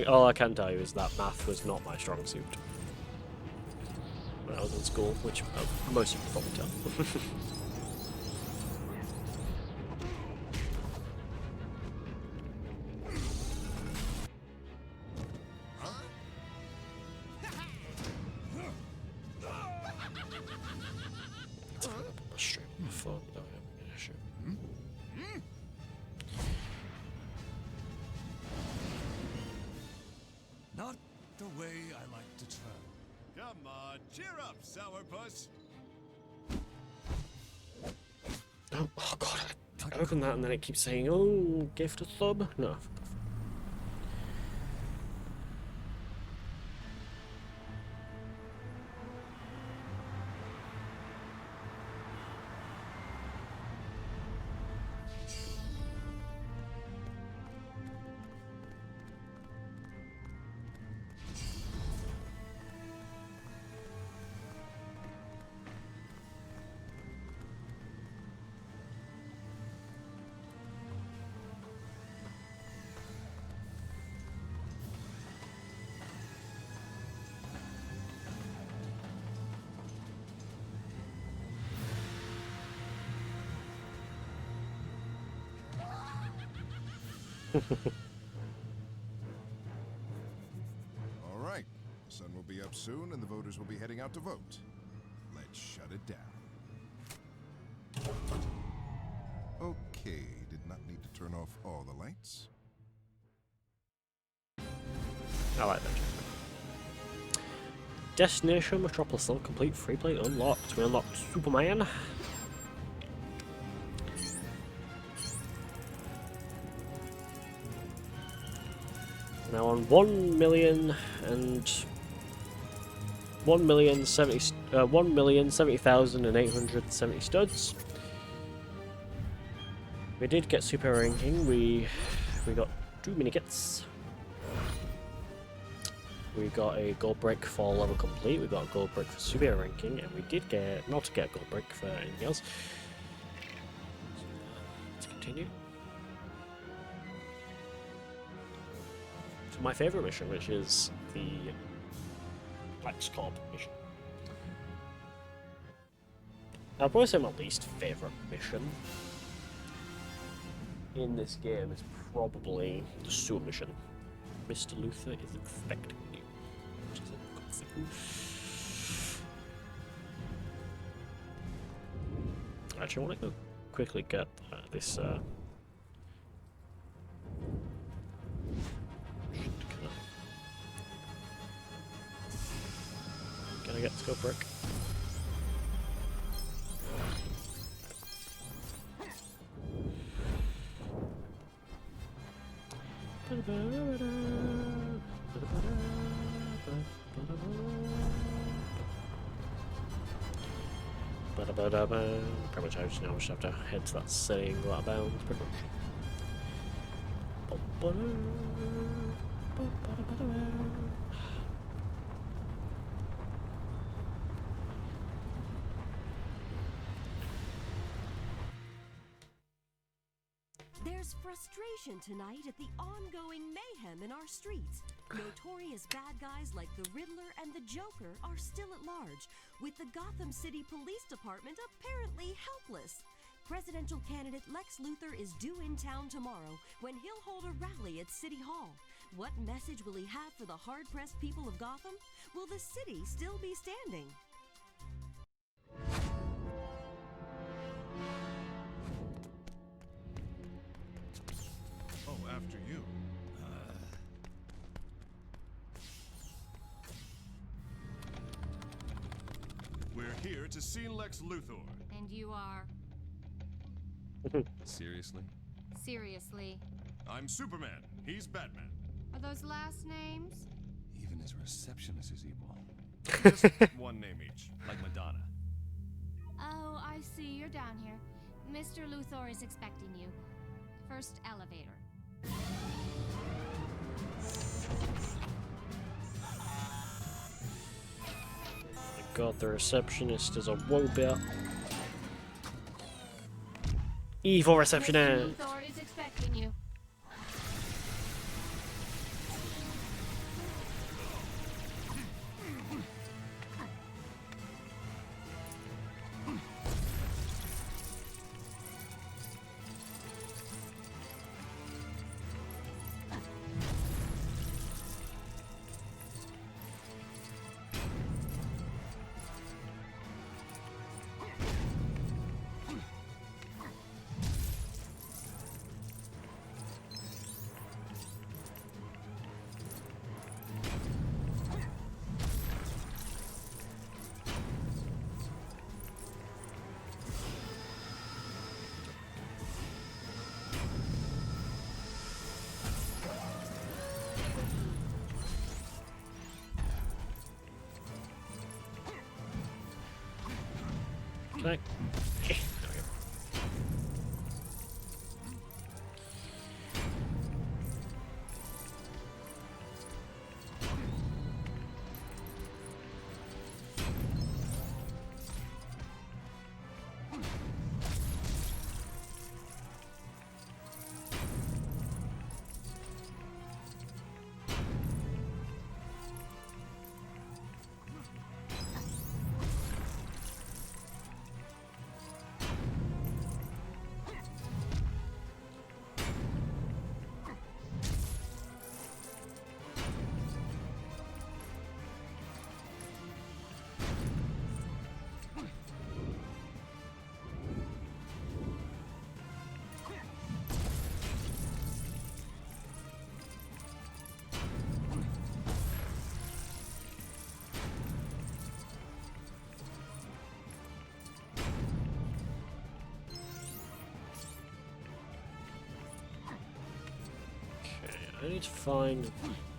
All I can tell you is that math was not my strong suit when I was in school, which most of you can probably tell. Not the way I like to travel. Come on, cheer up, Sourpuss. Oh god, I open that and then it keeps saying, oh, gift a sub? No. All right. The sun will be up soon, and the voters will be heading out to vote. Let's shut it down. Okay, did not need to turn off all the lights. I like that. Destination Metropolis Hill complete, free play unlocked. We unlocked Superman. Now on 1,070,870 studs. We did get super ranking. We got 2 mini-kits. We got a gold brick for level complete. We got a gold brick for super ranking, and we did not get a gold brick for anything else. Let's continue. To my favorite mission, which is the Plex Corp mission. I'll probably say my least favorite mission in this game is probably the sewer mission. Mr. Luther is expecting you. Which is a good thing. Actually, I want to go quickly get this. Can I get the scope brick? Pretty much I just now just have to head to that city and go out of bounds, pretty much. There's frustration tonight at the ongoing mayhem in our streets. Notorious bad guys like the Riddler and the Joker are still at large, with the Gotham City Police Department apparently helpless. Presidential candidate Lex Luthor is due in town tomorrow when he'll hold a rally at City Hall. What message will he have for the hard-pressed people of Gotham? Will the city still be standing? Oh, after you. We're here to see Lex Luthor. And you are? Seriously? Seriously. I'm Superman. He's Batman. Are those last names? Even his receptionist is evil. Just one name each, like Madonna. Oh, I see. You're down here. Mr. Luthor is expecting you. First elevator. God, the receptionist is a wobit. Evil receptionist. Mr. Luthor is expecting you. Can I? I need to find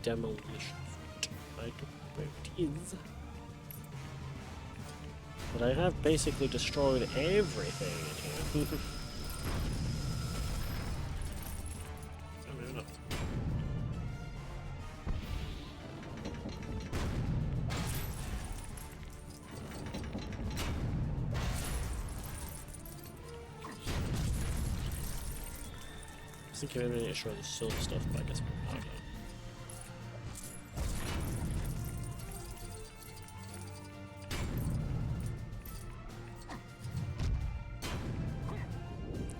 demolition. I don't know where it is. But I have basically destroyed everything in here. Oh, maybe not. I was thinking maybe I need to destroy the silver stuff, but I guess I don't know.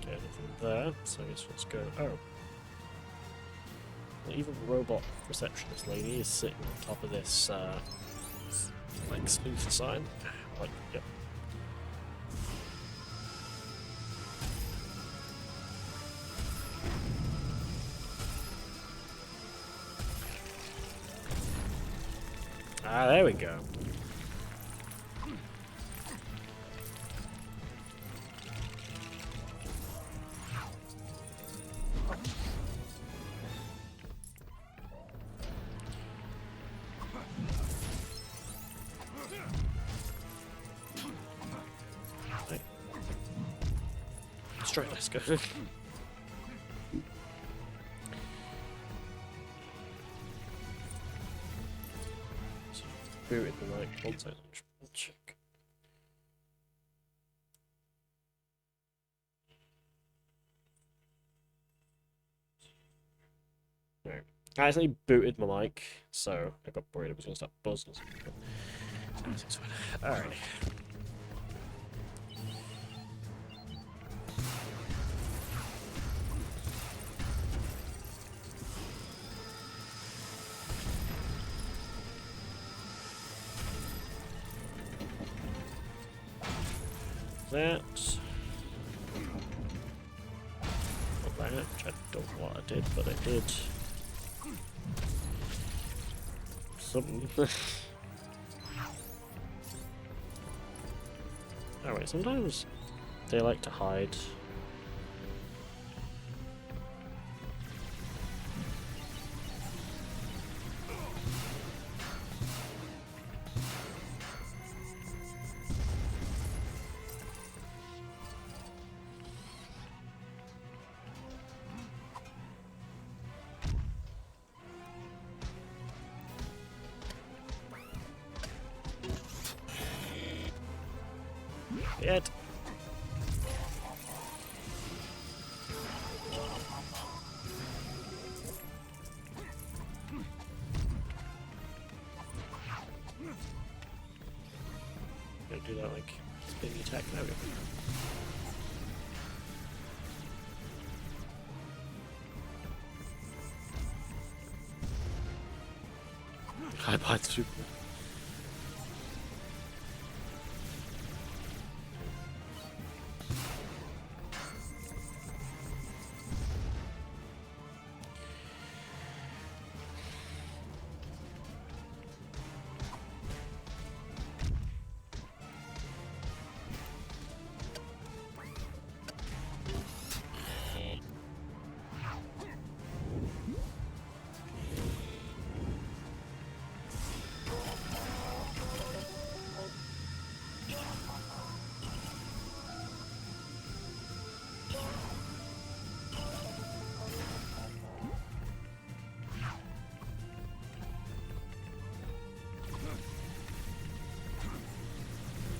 Okay, nothing there, so I guess let's go. Oh. The evil robot receptionist lady is sitting on top of this, like, Luthor sign. Like, yep. Ah, there we go. Right. Straight, let's go. Boot in the right content. Check. No. I accidentally booted my mic, so I got worried it was going to start buzzing. Alright. That. Not that, which I don't know what I did, but I did. Something. Alright, sometimes they like to hide. Yet. Gonna do that like spinning attack. There we go. Hi, bye, super.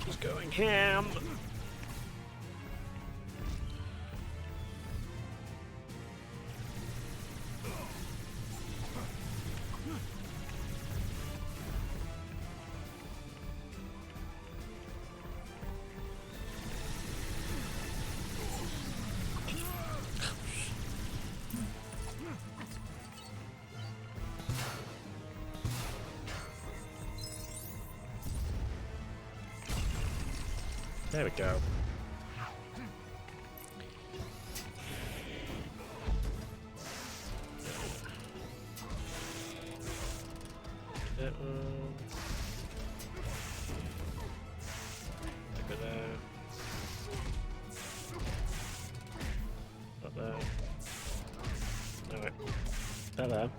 He's going ham. There we go. That one. Look at that. Not there. Alright.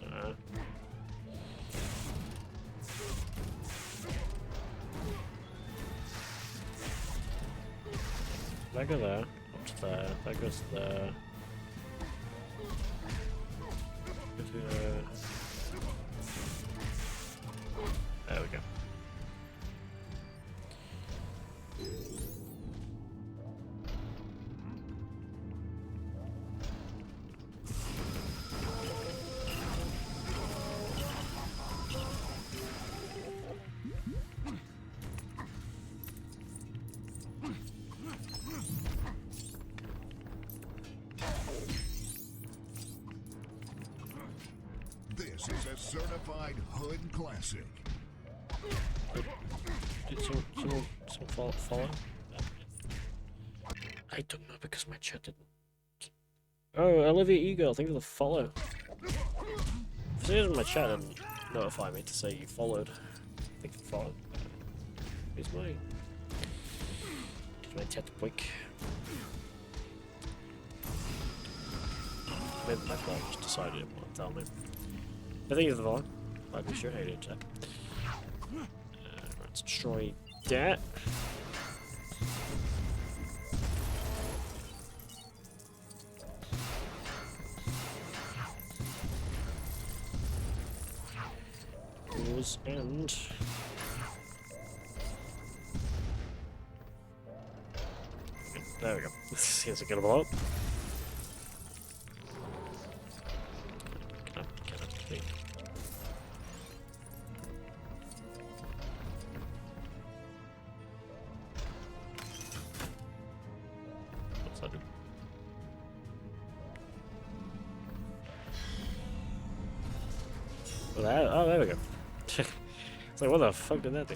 There. That go there, up to there, that goes there. Go to there. There we go. This is a certified hood classic. Did someone follow? I don't know because my chat didn't. Oh, Olivia Eagle, thank you for the follow. For some reason my chat didn't notify me to say you followed. Thank you for following. Here's my chat quick. Maybe my phone just decided it won't tell me. But thank you for the follow. I'd be sure how you did chat. Let's destroy that. Pause and there we go. Here's a good blow up. Oh, there we go. It's like, what the fuck did that do?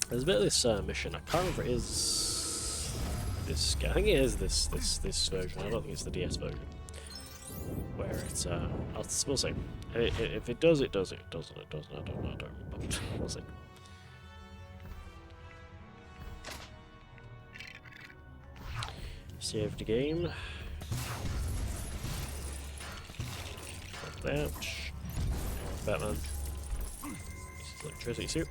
There's a bit of this mission. I can't remember if it is this guy. I think it is this version. I don't think it's the DS version. Where it's we'll see. If it does, it does. It doesn't. It doesn't. I don't know. I don't remember. We'll see. Save the game. Like that. Batman. This is electricity suit.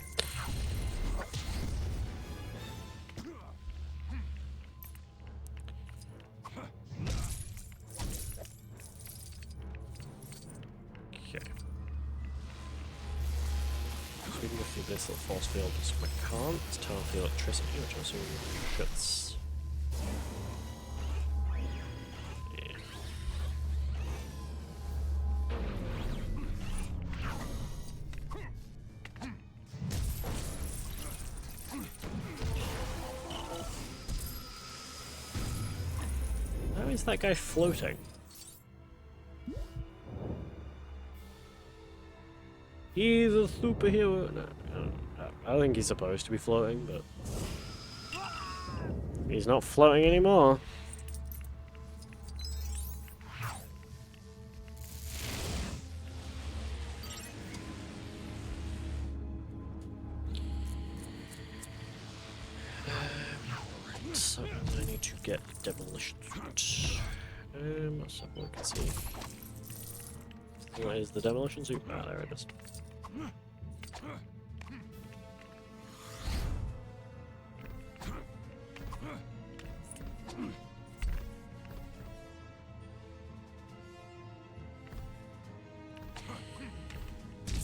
This little force field is I can't turn off the electricity, which I'm assuming shuts. Yeah. How is that guy floating? He's a superhero. No, I don't think he's supposed to be floating, but he's not floating anymore. So I need to get demolition. Let's have a look and see. Where is the demolition suit? Ah, there it is.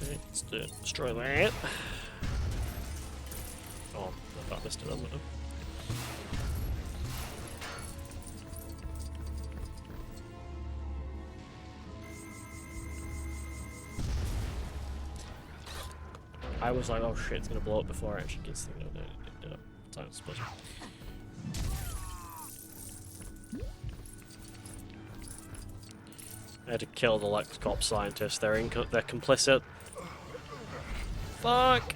Okay, let's destroy that. Oh, I thought I missed it on that. I was like, oh shit, it's gonna blow up before I actually gets things out. No, it did up. Time it's supposed to. I had to kill the LexCorp scientists. They're complicit. Fuck!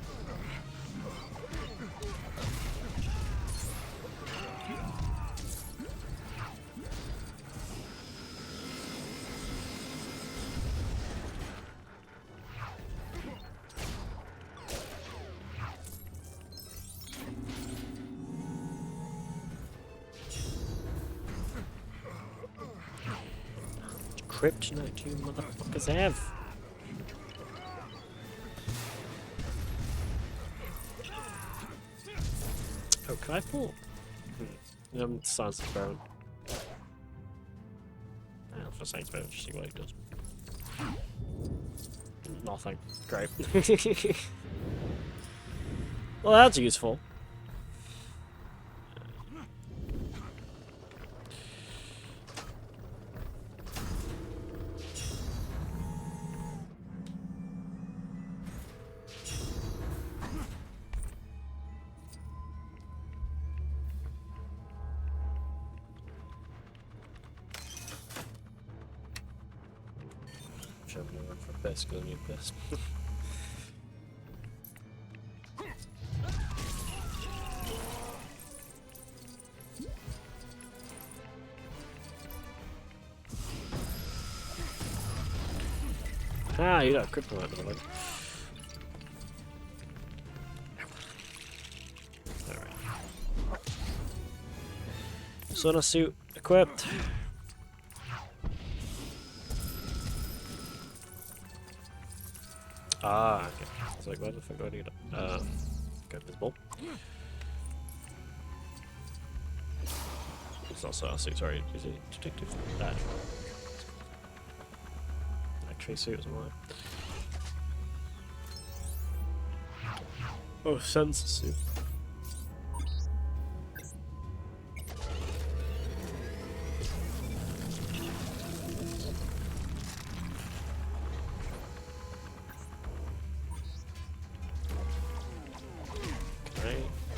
Kryptonite, you motherfuckers have. Oh, can I pull? Science experiment. For science experiment, just see what it does. Nothing. Great. Well, that's useful. For best, go new best. Ah, you got kryptonite by the way. Alright. Sonar suit equipped. Ah, okay. It's like, where the fuck do I need it? Go invisible. It's not Sonar suit, sorry. Is it detective? X-ray suit as well. Oh, sensor suit.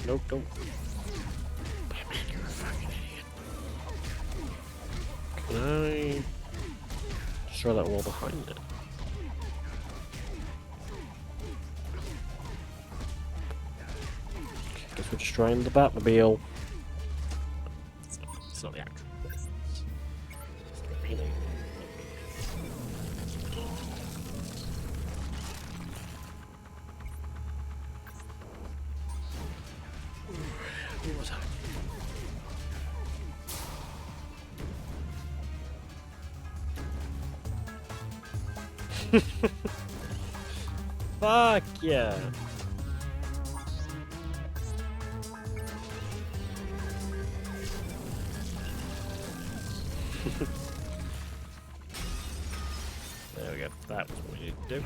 Nope, don't. Batman, you're a fucking idiot. Can I destroy that wall behind it? Guess we're destroying the Batmobile. It's not the actual. Really? What was that? Fuck yeah. There we go. That was what we needed to do.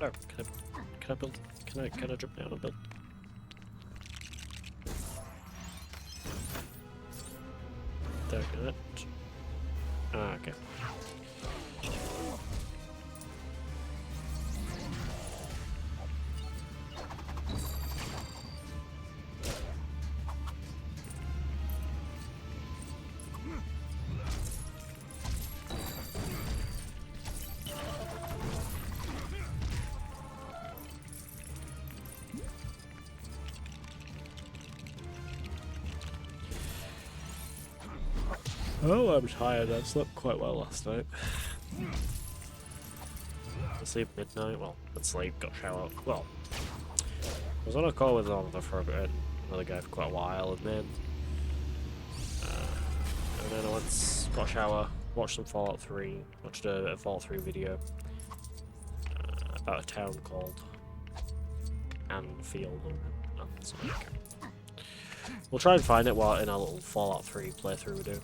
Oh, can I build? Can I drop down and build? There we go. Ah, okay. Oh, I'm tired. I slept quite well last night. I sleep midnight. Well, didn't sleep. Got shower. Well, I was on a call with Oliver for a bit, another guy for quite a while, and then I went, got a shower, watched some Fallout 3, watched a Fallout 3 video about a town called Anfield. Oh, sorry, okay. We'll try and find it while in our little Fallout 3 playthrough we do.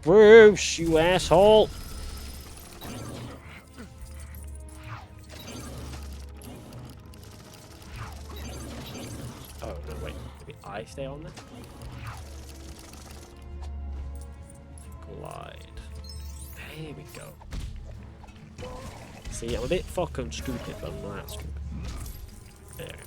Bruce, you asshole! Oh, no, wait. Maybe I stay on there? Glide. There we go. See, I'm a bit fucking stupid, but I'm not that stupid. There we go.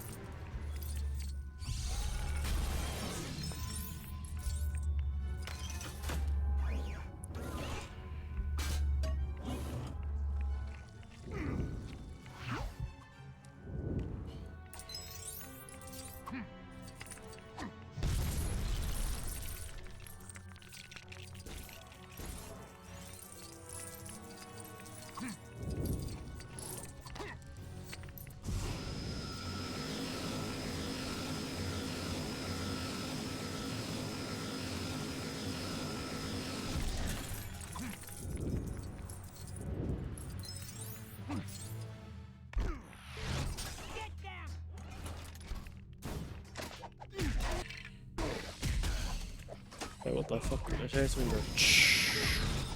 Wait, what the fuck? I heard something go.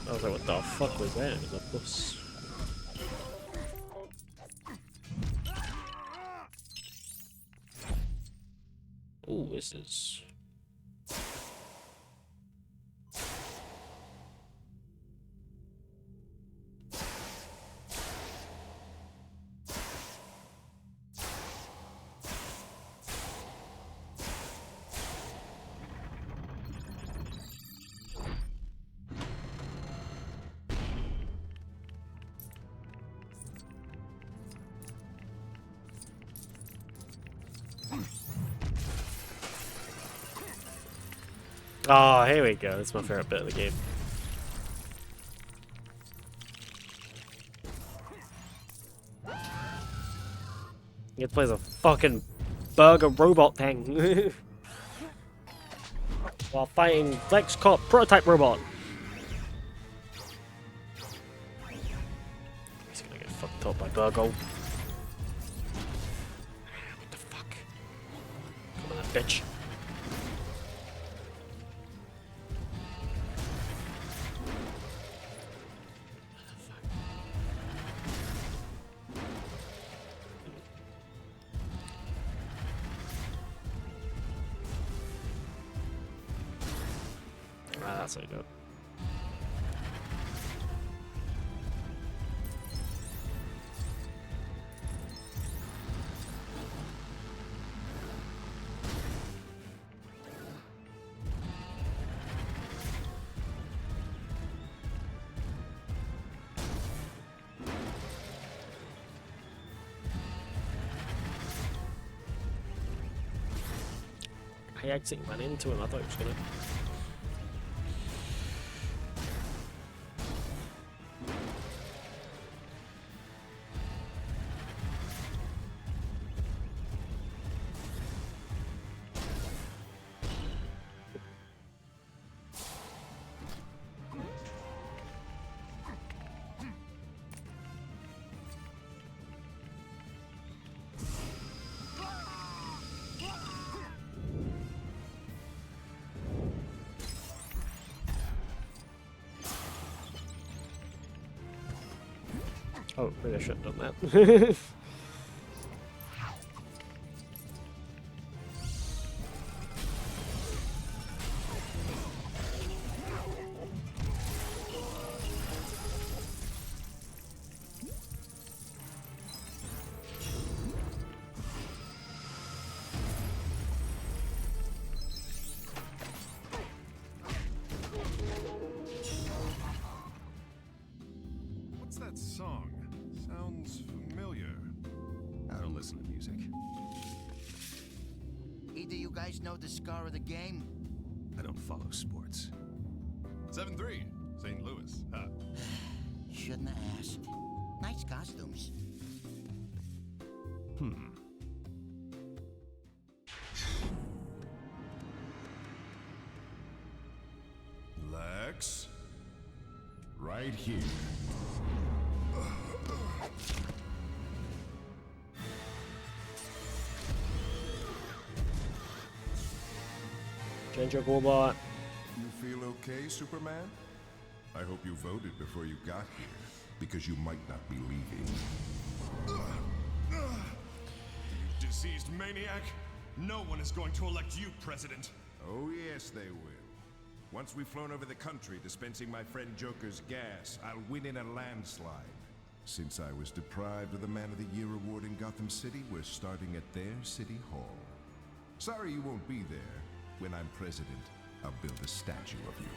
I was like, what the fuck was that? It was a bus. Ooh, this is. Oh, here we go. That's my favorite bit of the game. You get to play as a fucking burger robot thing. While fighting Flex Corp prototype robot. He's gonna get fucked up by Burgo. What the fuck? Come on, bitch. That's how you do it. I actually ran into him. I thought he was gonna. Oh, maybe I shouldn't have done that. What's that song? Sounds familiar. I don't listen to music. Either you guys know the score of the game? I don't follow sports. 7-3, St. Louis. Huh. Shouldn't have asked. Nice costumes. Lex? Right here. Ginger Warbot. You feel okay, Superman? I hope you voted before you got here, because you might not be leaving. You diseased maniac! No one is going to elect you president! Oh yes, they will. Once we've flown over the country dispensing my friend Joker's gas, I'll win in a landslide. Since I was deprived of the Man of the Year award in Gotham City, we're starting at their city hall. Sorry you won't be there. When I'm president, I'll build a statue of you.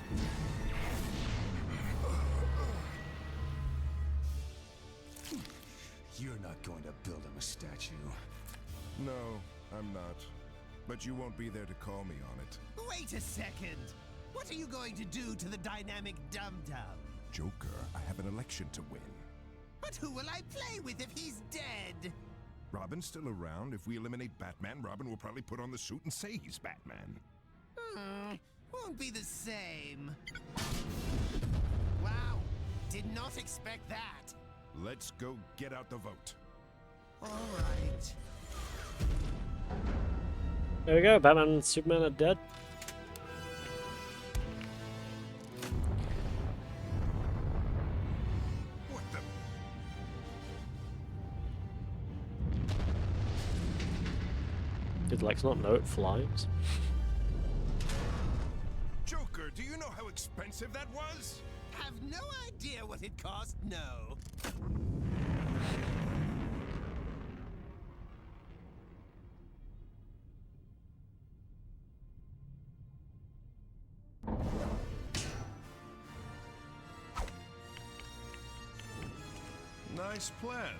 You're not going to build him a statue. No, I'm not. But you won't be there to call me on it. Wait a second! What are you going to do to the dynamic dum-dum? Joker, I have an election to win. But who will I play with if he's dead? Robin's still around. If we eliminate Batman, Robin will probably put on the suit and say he's Batman. Won't be the same. Wow, did not expect that. Let's go get out the vote. All right. There we go. Batman and Superman are dead. What the? Did Lex not know it flies? Joker, do you know how expensive that was? Have no idea what it cost, no. Nice plan.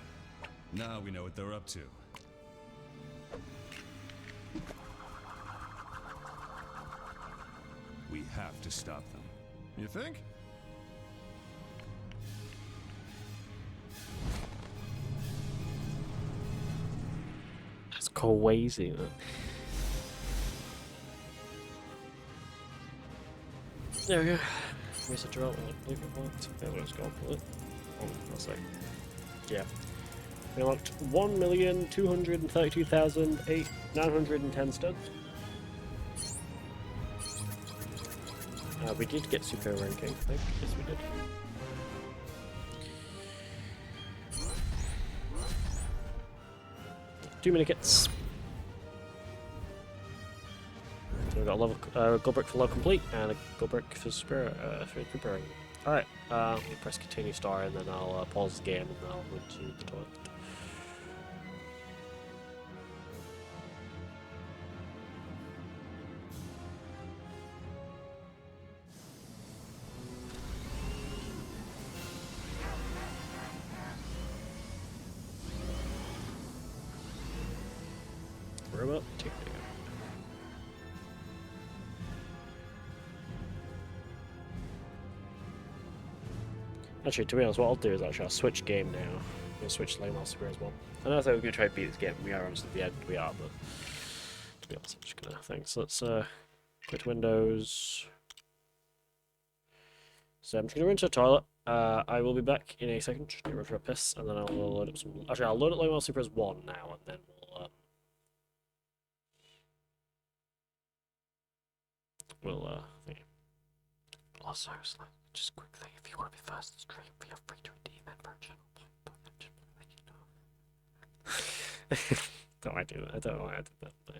Now we know what they're up to. We stop them. You think? That's crazy, man. There we go. Research development. Leave it marked. Yeah, let's go for it. I'll say. Yeah. We unlocked 1,232,910 studs. We did get super ranking, I think. Yes, we did. Too many kits. So we've got a level, gold brick for low complete and a gold brick for spirit for recuperating. Alright, we'll press continue star and then I'll pause the game and then I'll go to the toilet. Robot ticking. Actually, to be honest, what I'll do is I'll switch game now. I'm going to switch to Lego Master Super as well. I know I thought we were going to try to beat this game. We are honestly at the end. We are, but to be honest, I'm just going to think. So let's quit Windows. So I'm just going to run to the toilet. I will be back in a second. Just get ready for a piss, and then I'll load up some. Actually, I'll load up Lego Master Super as 1 now, and then we'll think. Oh, seriously, just quickly, if you want to be first to stream, feel free to redeem member channel. Don't I do that? I don't know why I did that, but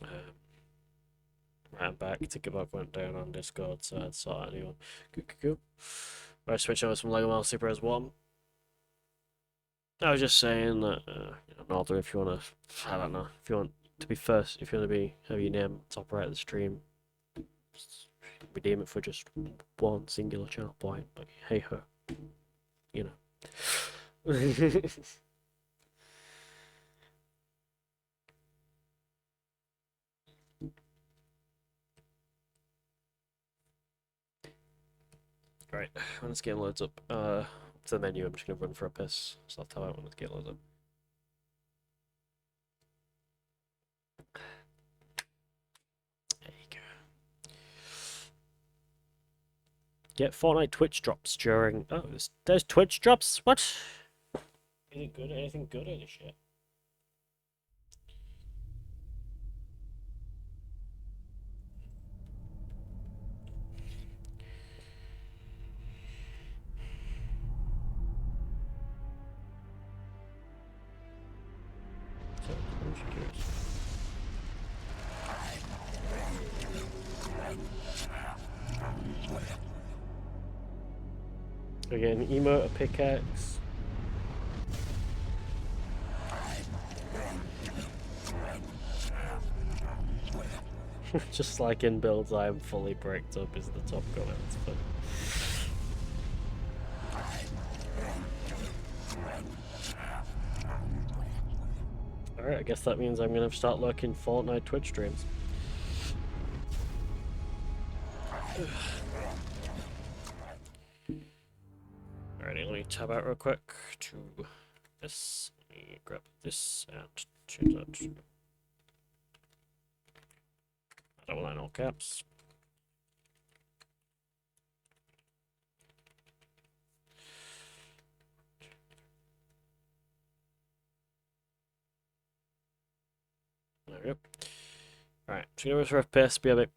yeah. Right, I'm back. Ticketbug went down on Discord, so I saw anyone. Cool. Right, switch over some Lego Marvel Super as 1. I was just saying that, Northern, if you want to, I don't know, if you want to be first, if you want to be, have your name top right of the stream, redeem it for just 1 singular channel point, but hey ho, you know. Right, when this game loads up, to the menu, I'm just going to run for a piss, so I'll tell you when this game loads up. There you go. Get Fortnite Twitch drops during... Oh, there's Twitch drops? What? Is it good? Anything good in this shit? Again, emote, a pickaxe. Just like in builds, I am fully bricked up is the top comment. But... Alright, I guess that means I'm gonna start lurking Fortnite Twitch streams. Alrighty, let me tab out real quick to this. Let me grab this and change that to double line all caps. There we go. Alright, so give us for FPS, be a bit.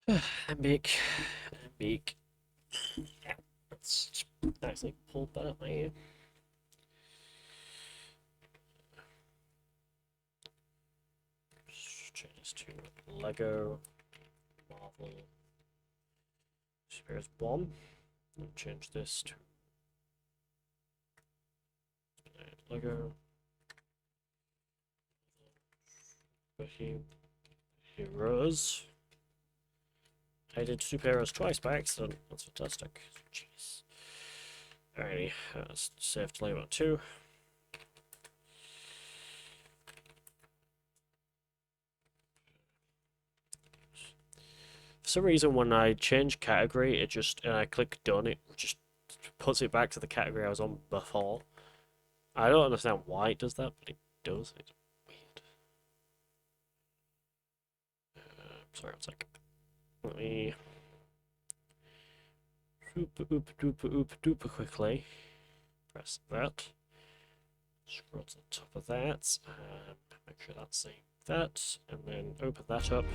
Ambik. Ambik. Yeah, let's just nicely pull that up my ear. Change this to Lego Marvel Superheroes Bomb. And change this to Lego Heroes. I did superheroes twice by accident. That's fantastic. Jeez. Alrighty, let's save to layout 2. For some reason, when I change category, and I click done, it just puts it back to the category I was on before. I don't understand why it does that, but it does. It's weird. Sorry, one sec. Let me super quickly press that. Scroll to the top of that. Make sure that's saved that, and then open that up.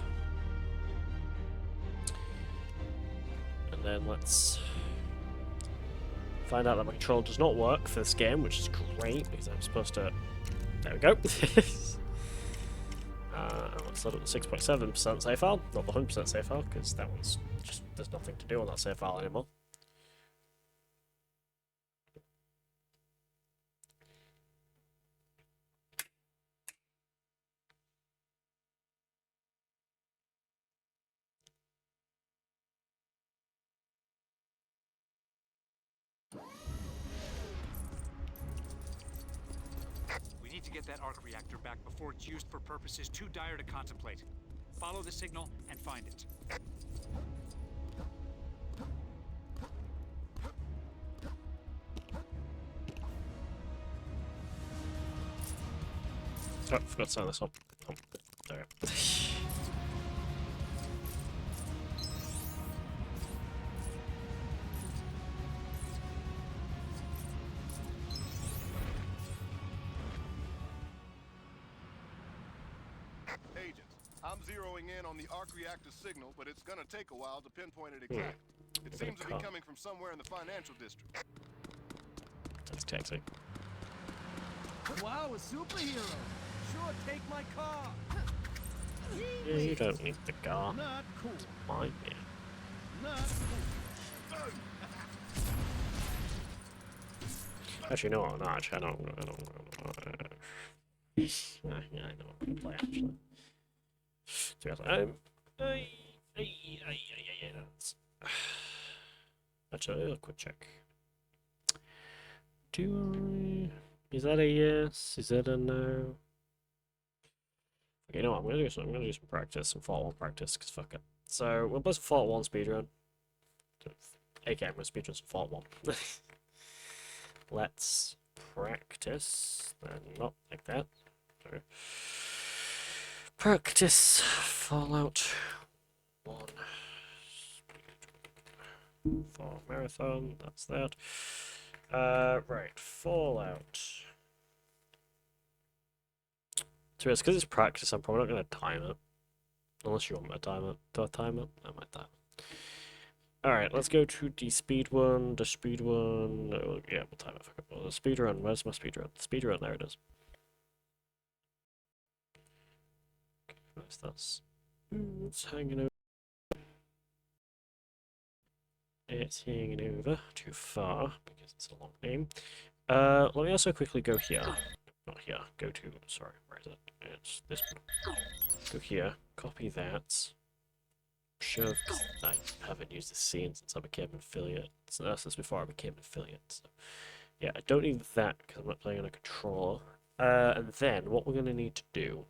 And then let's find out that my controller does not work for this game, which is great because I'm supposed to. There we go. Let's load up the 6.7% save file, not the 100% save file, because that one's just, there's nothing to do on that save file anymore. We need to get that arc reactor back before it's used for purposes too dire to contemplate. Follow the signal and find it. Oh, I forgot to sign this up. Oh, there. Agent, I'm zeroing in on the arc reactor signal, but it's gonna take a while to pinpoint it exactly. It seems to be coming from somewhere in the financial district. That's taxi. Wow, a superhero! Sure, take my car! Yeah, you don't need the car. Not cool. Mine, yeah. Not cool. Actually, no, no, actually, I don't. Yeah, I know I'm gonna play actually. Seriously, actually, a quick check. Is that a yes? Is that a no? Okay, you know what? I'm gonna do some practice, some Fallout 1 practice, because fuck it. So we'll play some Fallout 1 speedrun. Okay, I'm gonna speedrun some Fallout 1. Let's practice. Not like that. Sorry. Practice Fallout 1. For marathon, that's that. Right, Fallout. So it's because it's practice, I'm probably not going to time it. Unless you want me to time it. Do I time it? I might time it. Alright, let's go to the speed one. Oh, yeah, we'll time it. Well, the speed run. Where's my speed run? Speed run, there it is. Okay, where's this? It's hanging over. It's hanging over too far because it's a long name. Let me also quickly go here. Not here. Go to. Sorry, where is it? It's this one. Go here. Copy that. Sure, because I haven't used this scene since I became an affiliate. Since before I became an affiliate. So. Yeah, I don't need that because I'm not playing on a controller. And then what we're going to need to do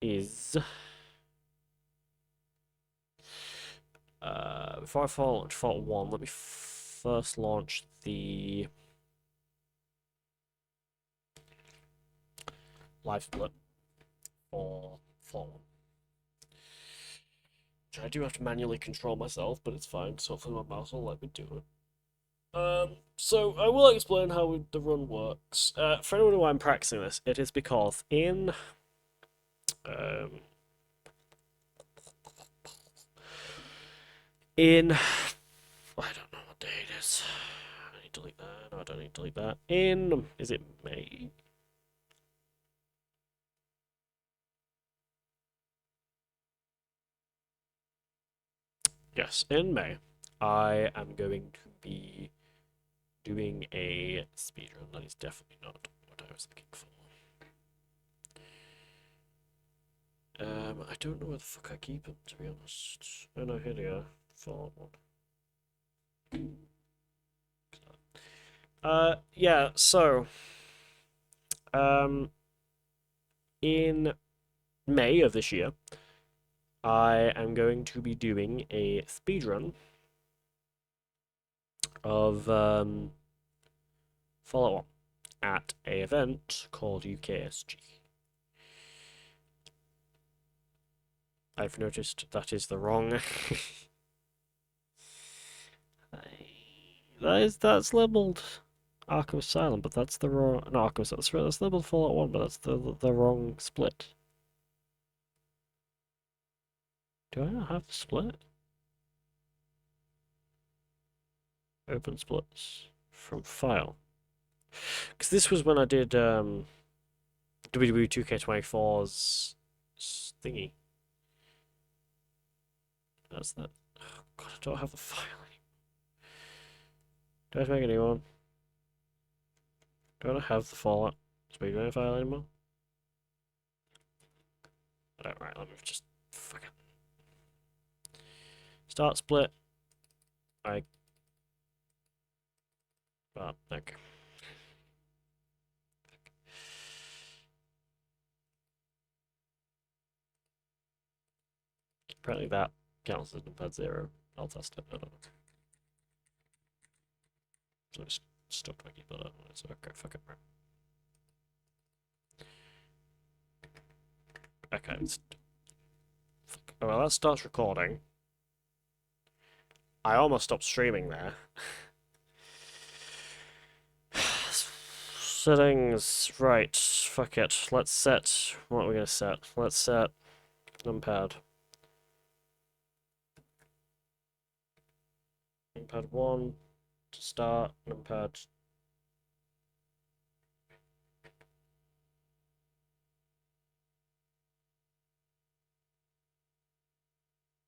is before I launch Fallout 1, let me first launch the live split for Fallout 1. Which I do have to manually control myself, but it's fine, so hopefully my mouse will let me do it. So I will explain how the run works. For anyone who I'm practicing this, it is because in in... I don't know what day it is. I need to delete that. No, I don't need to delete that. In... Is it May? Yes, in May, I am going to be doing a speedrun. That is definitely not what I was looking for. I don't know where the fuck I keep them, to be honest. Oh no, here they are. Fallout 1. Yeah, so... in May of this year, I am going to be doing a speedrun of Fallout 1 at a event called UKSG. I've noticed that is the wrong... that's labelled Arkham Asylum, but that's the wrong... No, Arkham Asylum, that's labelled Fallout 1, but that's the wrong split. Do I not have the split? Open splits from file. Because this was when I did WWE 2K24's thingy. That's that. Oh god, I don't have the file anymore. Do I have to make a new one? Do I not have the Fallout speedrun file anymore? I don't, right, let me just fucking start split. Okay. Apparently that counts as Notepad 0. I'll test it. I don't know. So I just stopped my keyboard up. So okay, fuck it. Okay, oh, well, that starts recording. I almost stopped streaming there. Settings, right, fuck it. Let's set, what are we gonna set? Let's set numpad. Numpad 1 to start, numpad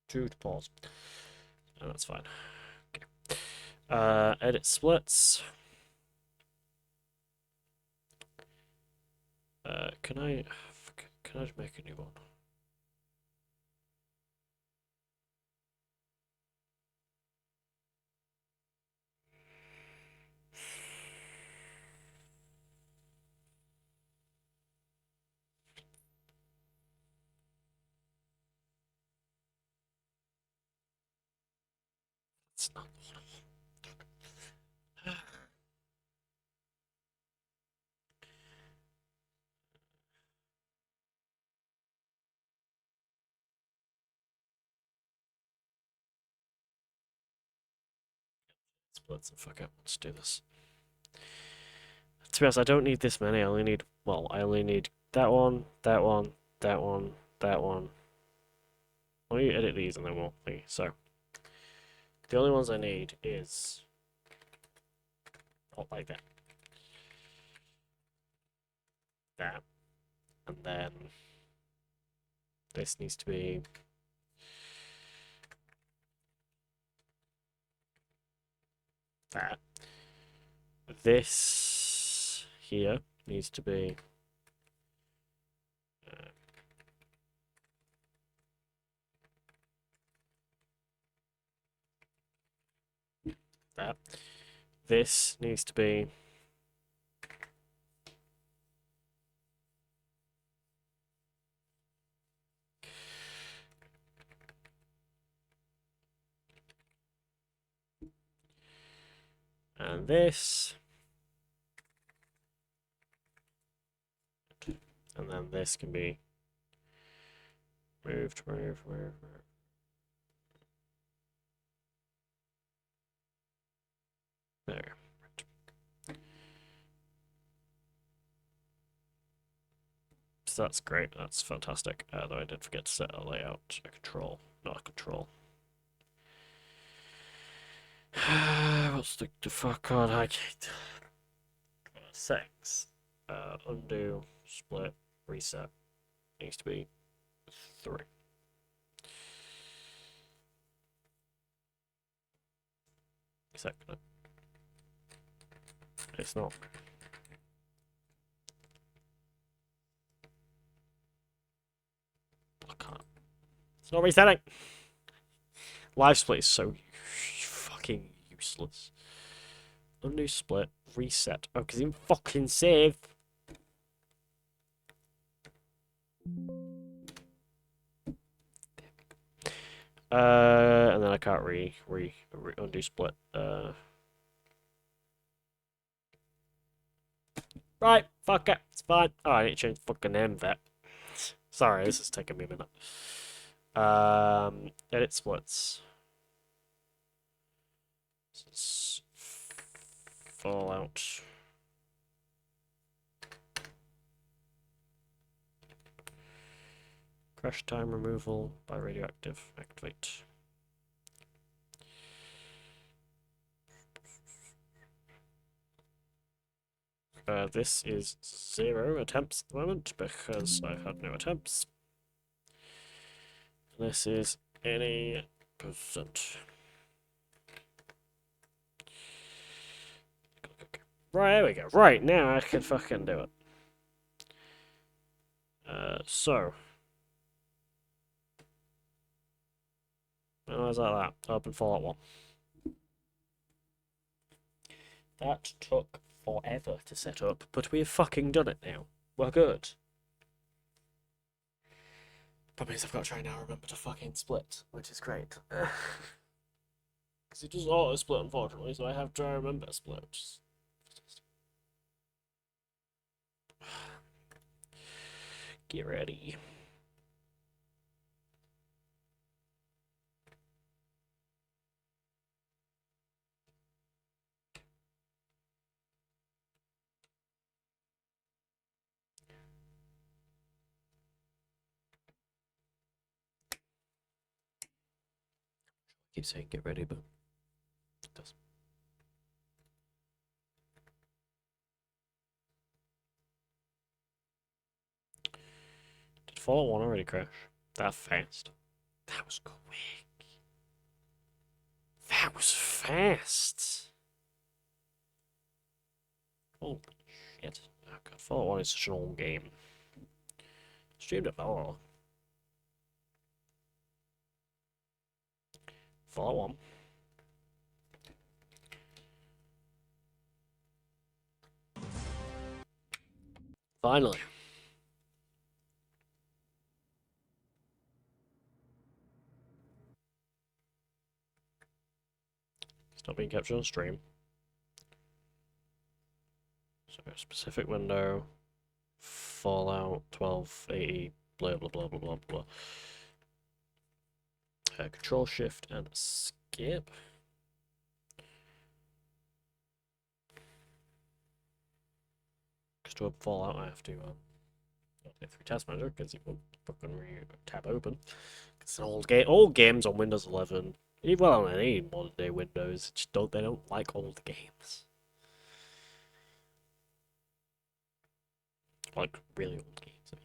2 to pause. And that's fine. Okay. Edit splits. Can I make a new one? It's not one of them. Splits and fuck it, let's do this. To be honest, I don't need this many, I only need, well, I only need that one, that one, that one, that one. Let me edit these and then we'll see. So, the only ones I need is, not like that. That. And then, this needs to be that. This here needs to be that. This needs to be and this. And then this can be moved. There. So that's great. That's fantastic. Though I did forget to set a layout, a control, not a control. What's the fuck on? I can't. Settings. Undo, split, reset. Needs to be 3. Is that gonna... It's not. I can't. It's not resetting. Live split is so fucking useless. Undo split, reset. Oh, because you fucking save. And then I can't undo split. Right, fuck it, it's fine. Oh, I need to change the fucking name of that. Sorry, this is taking me a minute. Edit splits. Fallout. Crash time removal by radioactive. Activate. This is 0 attempts at the moment because I've had no attempts. This is any percent. Right, there we go. Right, now I can fucking do it. So. How's that? Open Fallout 1. That took forever to set up, but we've fucking done it now. We're good. Problem is I've got to try now remember to fucking split, which is great. Because it doesn't auto-split, unfortunately, so I have to remember to split. Get ready. I keep saying get ready, but it doesn't. Did Fallout 1 already crash? That fast? That was quick. That was fast. Holy shit. Oh god, Fallout 1 is such an old game. Streamed it all. Fallout 1. Finally. It's not being captured on stream. So a specific window. Fallout 1280. Blah blah blah blah blah blah. Control Shift and skip. Because to open Fallout, I have to update through Task Manager because it won't fucking tab open. It's an old game. Old games on Windows 11, well, on any modern day Windows, just they don't like old games. Like really old games. I mean.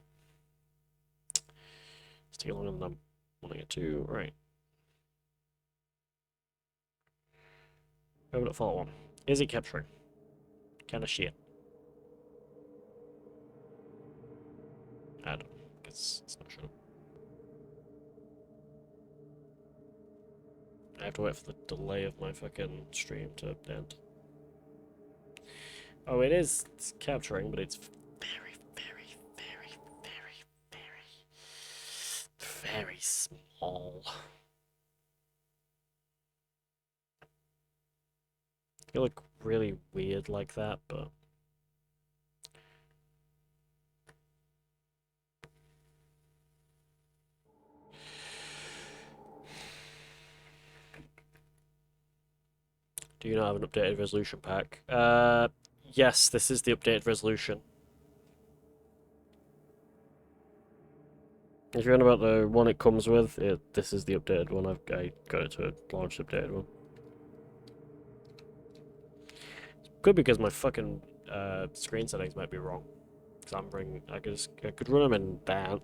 It's taking longer than I'm wanting it to. Right. Open up Fallout 1. Is it capturing? Kind of shit. I don't know, because it's not sure. I have to wait for the delay of my fucking stream to end. Oh, it's capturing, but it's very, very, very, very, very, very small. You look really weird like that, but do you not have an updated resolution pack? Yes, this is the updated resolution. If you're on about the one it comes with, this is the updated one. I got it to launch the updated one. could be because my fucking screen settings might be wrong. Because I could run them in that.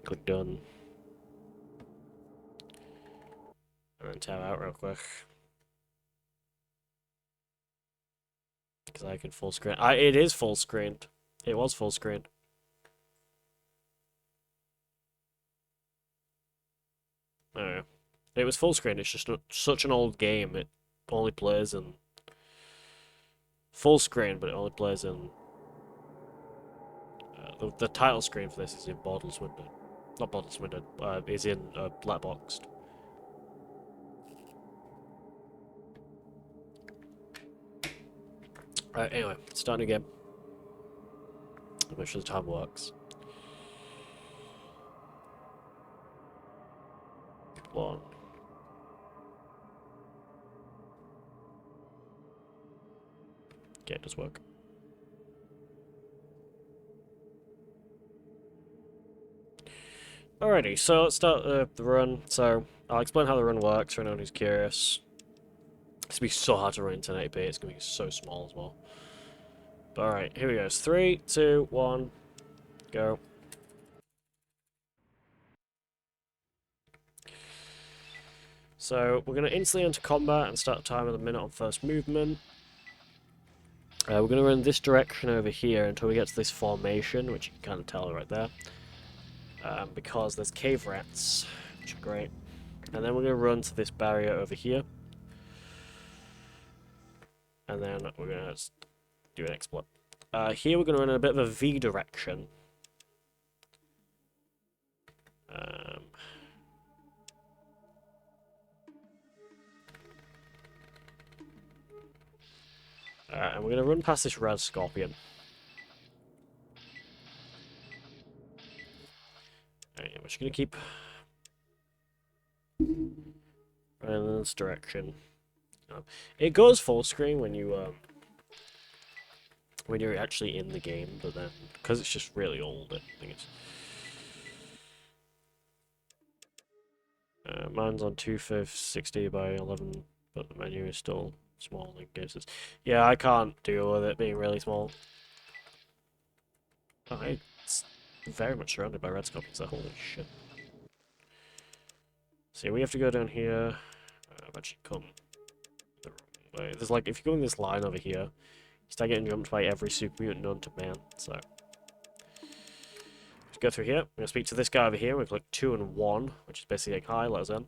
Click done. And then tab out real quick. Because I can full screen. It is full screened. It was full screened. Oh, it was full screen. It's just such an old game. It only plays in full screen, but it only plays in the title screen for this is in Borderless Window. Not Borderless Window. Is in Blackboxed. Right. Anyway, starting again. Make sure the time works. One. Okay, it does work. Alrighty, so let's start the run. So, I'll explain how the run works for anyone who's curious. It's going to be so hard to run in 1080p, it's going to be so small as well. But alright, here we go. 3, 2, 1, go. So, we're going to instantly enter combat and start the timer at a minute on first movement. We're going to run this direction over here until we get to this formation, which you can kind of tell right there. Because there's cave rats, which are great. And then we're going to run to this barrier over here. And then we're going to do an exploit. Here we're going to run in a bit of a V direction. And we're going to run past this red scorpion. Alright, we're just going to keep running in this direction. It goes full screen when you're actually in the game, but then because it's just really old, I think it's mine's on 2560 by 11, but the menu is still small in cases. Yeah, I can't deal with it being really small. It's very much surrounded by red scorpions, so holy shit. See, we have to go down here. I've actually come the wrong way. There's like, if you go in this line over here, you start getting jumped by every super mutant known to man, so. Let's go through here. I'm going to speak to this guy over here. We click 2 and 1, which is basically like, hi, let us in.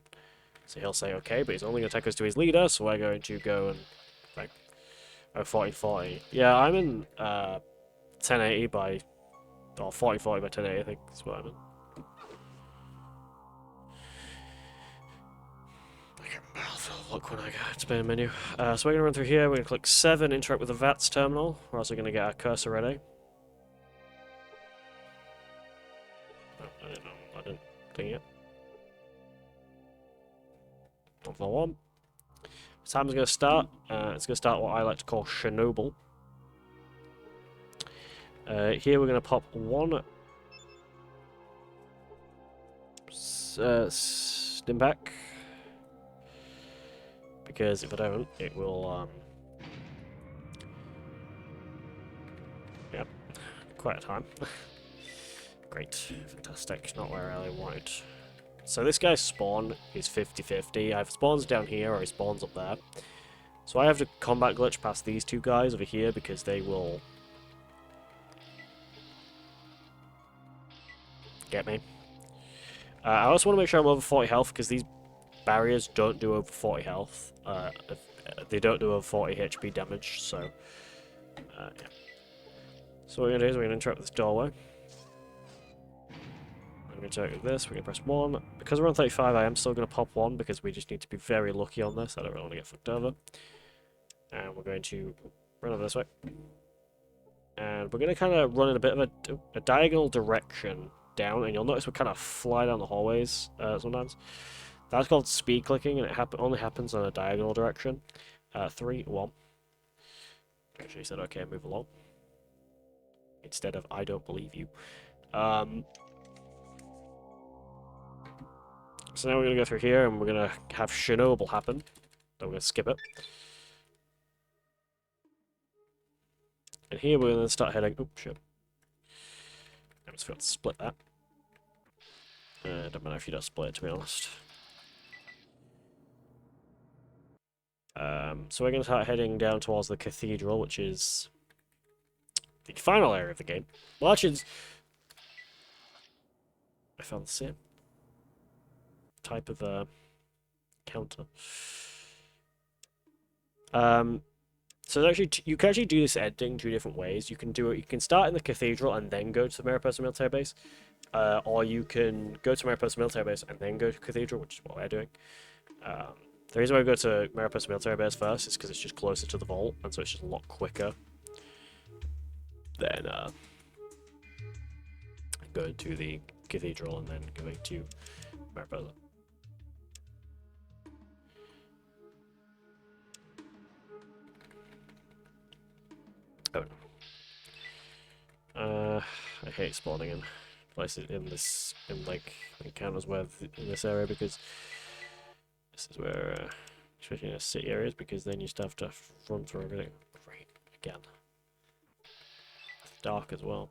So he'll say okay, but he's only going to take us to his leader, so we're going to go and, like, 4040. Yeah, I'm in 1080 by, or 4040 by 1080, I think is what I'm in. Look when I go to main menu. So we're going to run through here, we're going to click 7, interact with the VATS terminal. We're also going to get our cursor ready. Oh, I didn't think it. Level 1. Time's going to start. It's going to start what I like to call Chernobyl. Here we're going to pop 1 Stimpak. Because if I don't, it will, yep, quite a time. Great, fantastic, not where I really wanted. So this guy's spawn is 50-50, either spawns down here or he spawns up there. So I have to combat glitch past these two guys over here because they will get me. I also want to make sure I'm over 40 health because these barriers don't do over 40 health. They don't do over 40 HP damage, so yeah. So what we're going to do is we're going to interact with this doorway. I'm going to interact with this, we're going to press 1. Because we're on 35, I am still going to pop 1 because we just need to be very lucky on this. I don't really want to get fucked over. And we're going to run over this way. And we're going to kind of run in a bit of a diagonal direction down, and you'll notice we kind of fly down the hallways sometimes. That's called speed clicking, and it only happens on a diagonal direction. 3, 1. Actually said, okay, move along. Instead of, I don't believe you. So now we're going to go through here, and we're going to have Chernobyl happen. So we're going to skip it. And here we're going to start heading... Oh, shit. I just forgot to split that. Don't matter if you don't split it, to be honest. So we're going to start heading down towards the cathedral, which is the final area of the game. Well, actually, I found the same type of counter. So actually, you can actually do this editing 2 different ways. You can do it. You can start in the cathedral and then go to the Mariposa military base, or you can go to Mariposa military base and then go to cathedral, which is what we're doing. The reason why we go to Mariposa military base first is because it's just closer to the vault, and so it's just a lot quicker than going to the cathedral and then going to Mariposa. Oh no. I hate spawning in places in encounters where in this area, because this is where, especially in city areas, because then you just have to run through everything. Great, again. It's dark as well.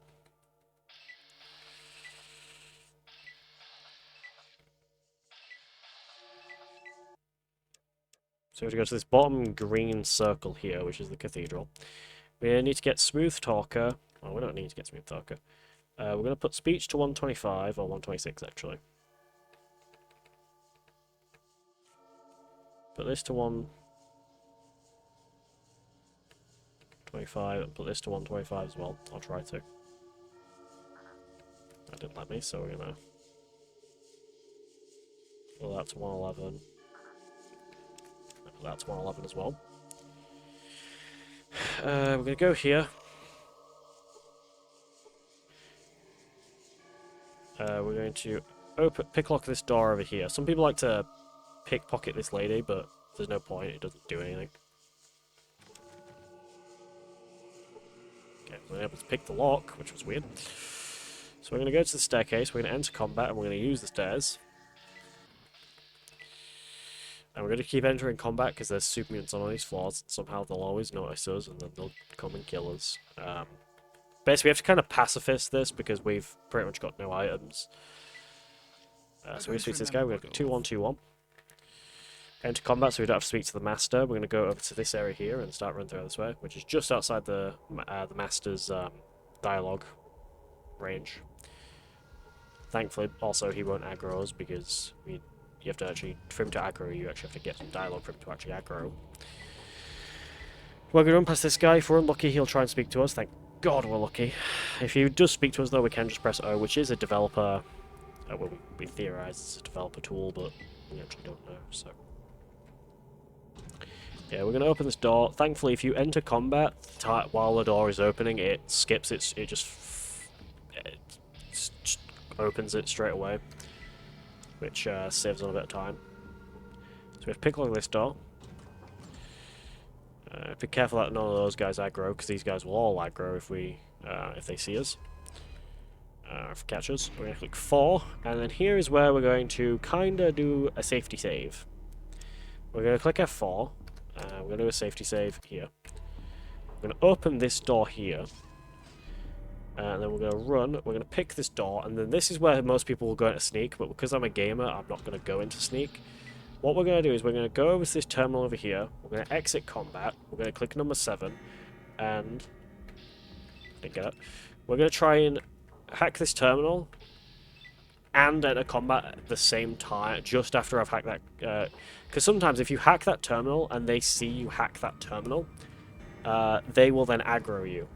So we have to go to this bottom green circle here, which is the cathedral. We need to get Smooth Talker. Oh, we don't need to get Smooth Talker. We're going to put speech to 125, or 126 actually. Put this to 125, and put this to 125 as well. I'll try to. That didn't let me, so we're going to put that to 111. And put that to 111 as well. We're going to go here. We're going to picklock this door over here. Some people like to pickpocket this lady, but there's no point. It doesn't do anything. Okay, we're able to pick the lock, which was weird. So we're going to go to the staircase. We're going to enter combat, and we're going to use the stairs. And we're going to keep entering combat because there's super mutants on all these floors. Somehow they'll always notice us, and then they'll come and kill us. Basically, we have to kind of pacifist this because we've pretty much got no items. So we're going to speak to this guy. We're going to go 2121. Enter combat, so we don't have to speak to the master. We're going to go over to this area here and start running through this way, which is just outside the master's dialogue range. Thankfully, also, he won't aggro us because you have to actually, for him to aggro, you actually have to get some dialogue for him to actually aggro. We're going to run past this guy. If we're unlucky, he'll try and speak to us. Thank God we're lucky. If he does speak to us, though, we can just press O, which is a developer... well, we theorize it's a developer tool, but we actually don't know, so... Yeah, we're going to open this door. Thankfully, if you enter combat while the door is opening, it skips it. It just opens it straight away, which saves on a bit of time. So we have to pick lock this door. Be careful that none of those guys aggro, because these guys will all aggro if they see us. If catch us. We're going to click 4, and then here is where we're going to kind of do a safety save. We're going to click F4. We're going to do a safety save here. We're going to open this door here. And then we're going to run. We're going to pick this door. And then this is where most people will go into sneak. But because I'm a gamer, I'm not going to go into sneak. What we're going to do is we're going to go over to this terminal over here. We're going to exit combat. We're going to click number 7. And... didn't get it. We're going to try and hack this terminal. And enter combat at the same time, just after I've hacked that, because sometimes if you hack that terminal and they see you hack that terminal, they will then aggro you.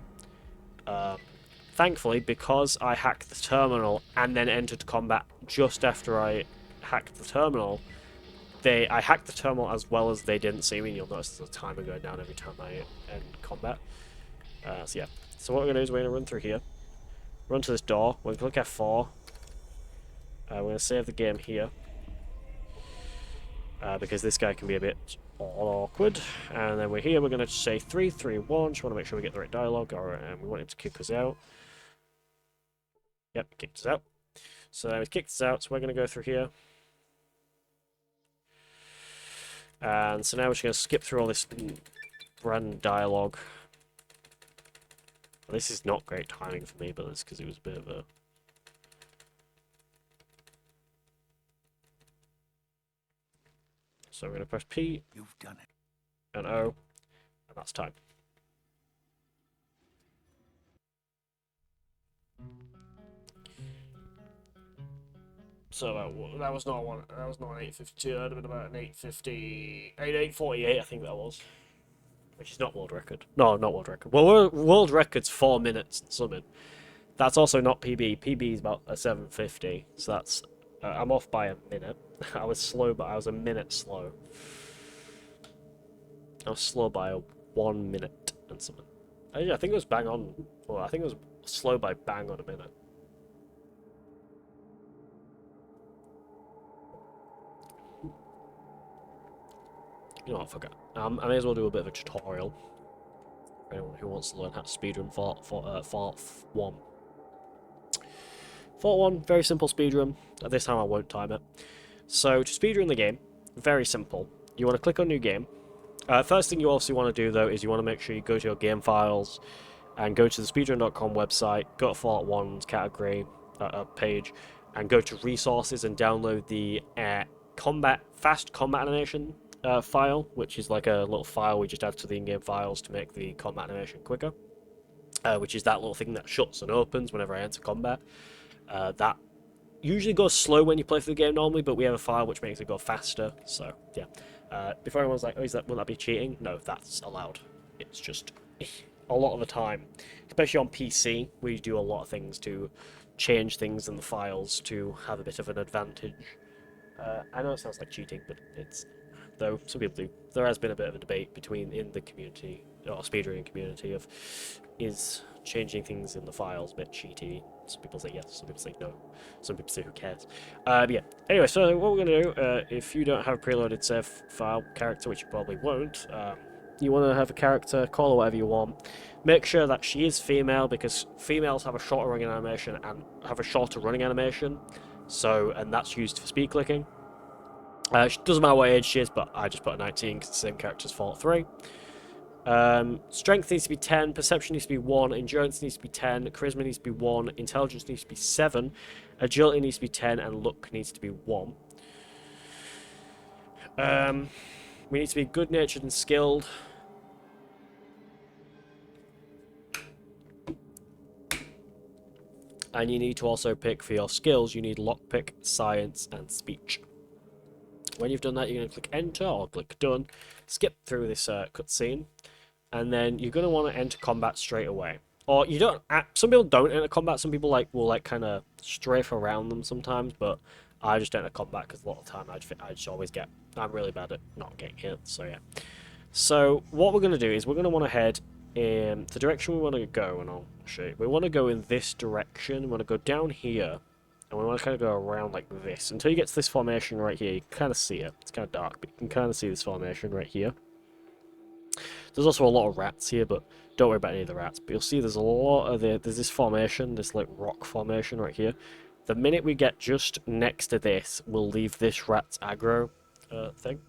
Thankfully, because I hacked the terminal and then entered combat just after I hacked the terminal, I hacked the terminal as well as they didn't see me, and you'll notice there's a timer going down every time I end combat. So yeah, so what we're going to do is we're going to run through here, run to this door, we're going to click F4, we're going to save the game here, because this guy can be a bit awkward. And then we're here, we're going to say 3, 3, 1, just want to make sure we get the right dialogue, or we want him to kick us out. Yep, kicked us out. So now he's kicked us out, so we're going to go through here. And so now we're just going to skip through all this random dialogue. This is not great timing for me, but it's because it was a bit of a... So we're going to press P. You've done it. And O. And that's time. So that was not one. That was not an 8:52. That would have been about an 8:50, 8:48. I think that was, which is not world record. No, not world record. Well, world record's 4 minutes and something. That's also not PB. PB is about a 7:50. So that's I'm off by a minute. I was slow, but I was a minute slow. I was slow by 1 minute and something. I think it was bang on. Well, I think it was slow by bang on a minute. You know what, fuck it. I may as well do a bit of a tutorial for anyone who wants to learn how to speedrun Fort 1. Fort 1, very simple speedrun. At this time I won't time it. So, to speedrun the game, very simple. You want to click on New Game. First thing you obviously want to do, though, is you want to make sure you go to your game files and go to the speedrun.com website, go to Fort 1's category page, and go to Resources and download the fast combat animation file, which is like a little file we just add to the in-game files to make the combat animation quicker, which is that little thing that shuts and opens whenever I enter combat. That usually goes slow when you play through the game normally, but we have a file which makes it go faster, so yeah. Before anyone's like, oh, wouldn't that be cheating? No, that's allowed. It's just a lot of the time, especially on PC, we do a lot of things to change things in the files to have a bit of an advantage. I know it sounds like cheating, but it's... Though some people do. There has been a bit of a debate in the community, or speedrunning community, of is changing things in the files a bit cheaty. Some people say yes, some people say no, some people say who cares. But yeah, anyway, so what we're going to do, if you don't have a preloaded save file character, which you probably won't, you want to have a character, call her whatever you want. Make sure that she is female, because females have a shorter running animation and have a shorter running animation, and that's used for speed clicking. It doesn't matter what age she is, but I just put a 19 because it's the same character as Fort 3. Strength needs to be 10, Perception needs to be 1, Endurance needs to be 10, Charisma needs to be 1, Intelligence needs to be 7, Agility needs to be 10, and Luck needs to be 1. We need to be good-natured and skilled. And you need to also pick for your skills, you need Lockpick, Science, and Speech. When you've done that, you're going to click Enter or click Done, skip through this cutscene, and then you're going to want to enter combat straight away. Or you don't. Some people don't enter combat. Some people will kind of strafe around them sometimes, but I just enter combat because a lot of the time I just always get. I'm really bad at not getting hit. So yeah. So what we're going to do is we're going to want to head in the direction we want to go, and I'll show you. We want to go in this direction. We want to go down here. And we want to kind of go around like this until you get to this formation right here. You can kind of see it. It's kind of dark, but you can kind of see this formation right here. There's also a lot of rats here, but don't worry about any of the rats. But you'll see there's a lot of there's this formation, this like rock formation right here. The minute we get just next to this, we'll leave this rat's aggro thing.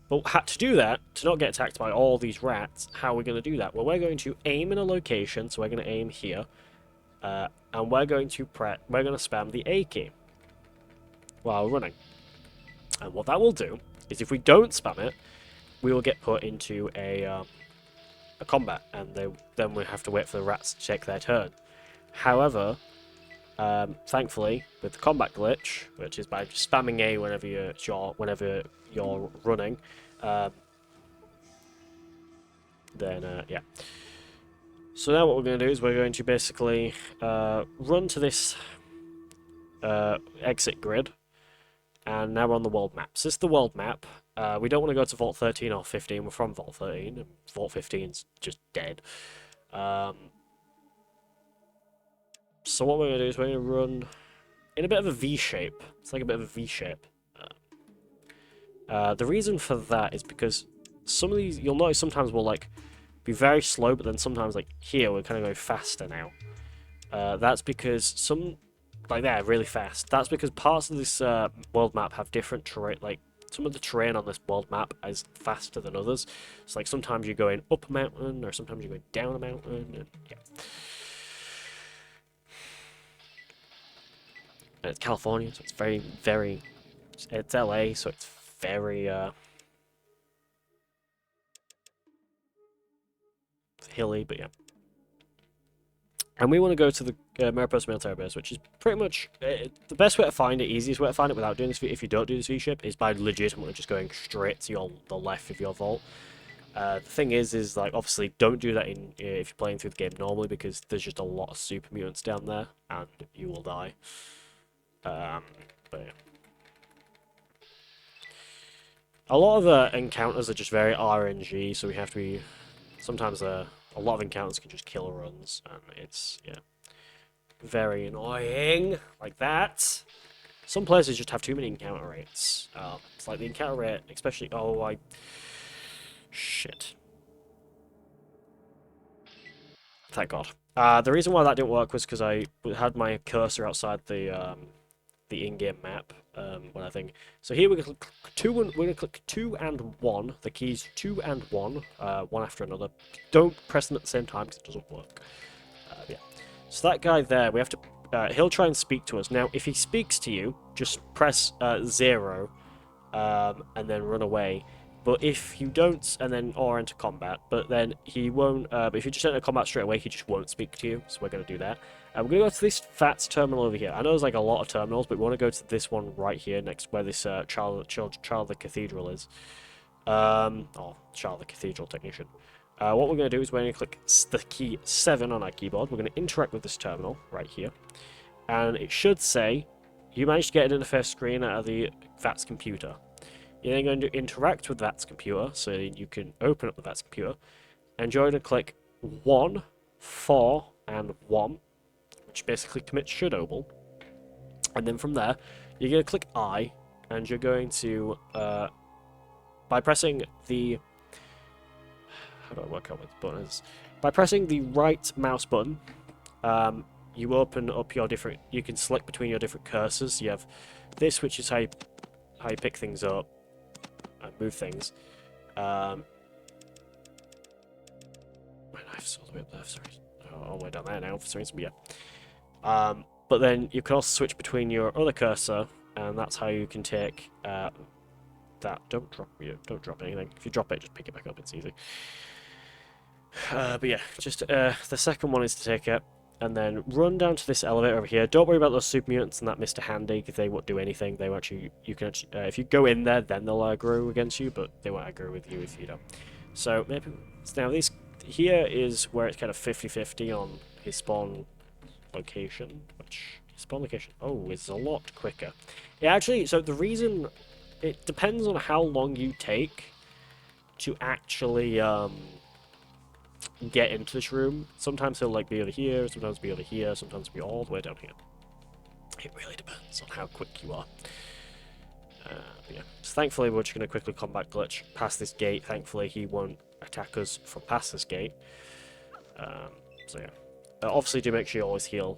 But to do that, to not get attacked by all these rats, how are we going to do that? Well, we're going to aim in a location, so we're going to aim here. And we're going to spam the A key while running. And what that will do is if we don't spam it, we will get put into a combat, and then we have to wait for the rats to take their turn. However, thankfully, with the combat glitch, which is by just spamming A whenever you're running, then yeah. So now what we're going to do is we're going to basically run to this exit grid, and now we're on the world map. So this is the world map. We don't want to go to Vault 13 or 15. We're from Vault 13, and Vault 15's just dead. So what we're going to do is we're going to run in a bit of a V shape. It's like a bit of a V shape. The reason for that is because some of these, you'll notice sometimes we'll like be very slow, but then sometimes like here we're kind of going faster now. That's because some, like there, really fast. That's because parts of this world map have different terrain, like some of the terrain on this world map is faster than others. It's like sometimes you're going up a mountain, or sometimes you're going down a mountain, and yeah. And it's California, so it's very, it's LA, so it's very, hilly, but yeah. And we want to go to the Mariposa military base, which is pretty much the best way to find it, easiest way to find it without doing this. If you don't do this V-ship, is by legitimately just going straight to the left of your vault. The thing is like obviously don't do that in if you're playing through the game normally, because there's just a lot of super mutants down there and you will die. But yeah. A lot of the encounters are just very RNG, so we have to be. Sometimes a lot of encounters can just kill runs, and it's, yeah, very annoying, like that. Some places just have too many encounter rates. It's like the encounter rate, especially, shit. Thank God. The reason why that didn't work was because I had my cursor outside the in-game map, when I think. So here we're gonna click 2 and we're gonna click 2 and 1. The keys 2 and 1, one after another. Don't press them at the same time because it doesn't work. Yeah. So that guy there, we have to. He'll try and speak to us. Now, if he speaks to you, just press 0, and then run away. But if you don't, and then or enter combat, but then he won't. But if you just enter combat straight away, he just won't speak to you. So we're gonna do that. We're going to go to this FATS terminal over here. I know there's like a lot of terminals, but we want to go to this one right here, next where this Child of the Cathedral is. Child of the Cathedral Technician. What we're going to do is we're going to click the key 7 on our keyboard. We're going to interact with this terminal right here. And it should say, you managed to get an interface screen out of the VATS computer. You're then going to interact with VATS computer, so you can open up the VATS computer. And you're going to click 1, 4, and 1. Which basically commits Shadowball. And then from there, you're going to click I, and you're going to, by pressing the, how do I work out what the button is? By pressing the right mouse button, you open up your different, you can select between your different cursors. You have this, which is how you pick things up and move things. My knife's all the way up there, sorry. All the way down there now for some reason, but yeah. But then you can also switch between your other cursor, and that's how you can take that. Don't drop anything. If you drop it, just pick it back up. It's easy. But yeah, just the second one is to take it, and then run down to this elevator over here. Don't worry about those super mutants and that Mr. Handy, because they won't do anything. They won't actually, you can actually, if you go in there, then they'll aggro against you, but they won't aggro with you if you don't. So maybe now this here is where it's kind of 50-50 on his spawn location, which spawn location is a lot quicker. Yeah, actually, so the reason it depends on how long you take to actually get into this room. Sometimes he'll like be over here, sometimes be over here, sometimes be all the way down here. It really depends on how quick you are. Yeah. So thankfully, we're just going to quickly combat glitch past this gate. Thankfully, he won't attack us from past this gate. So yeah. Obviously, do make sure you always heal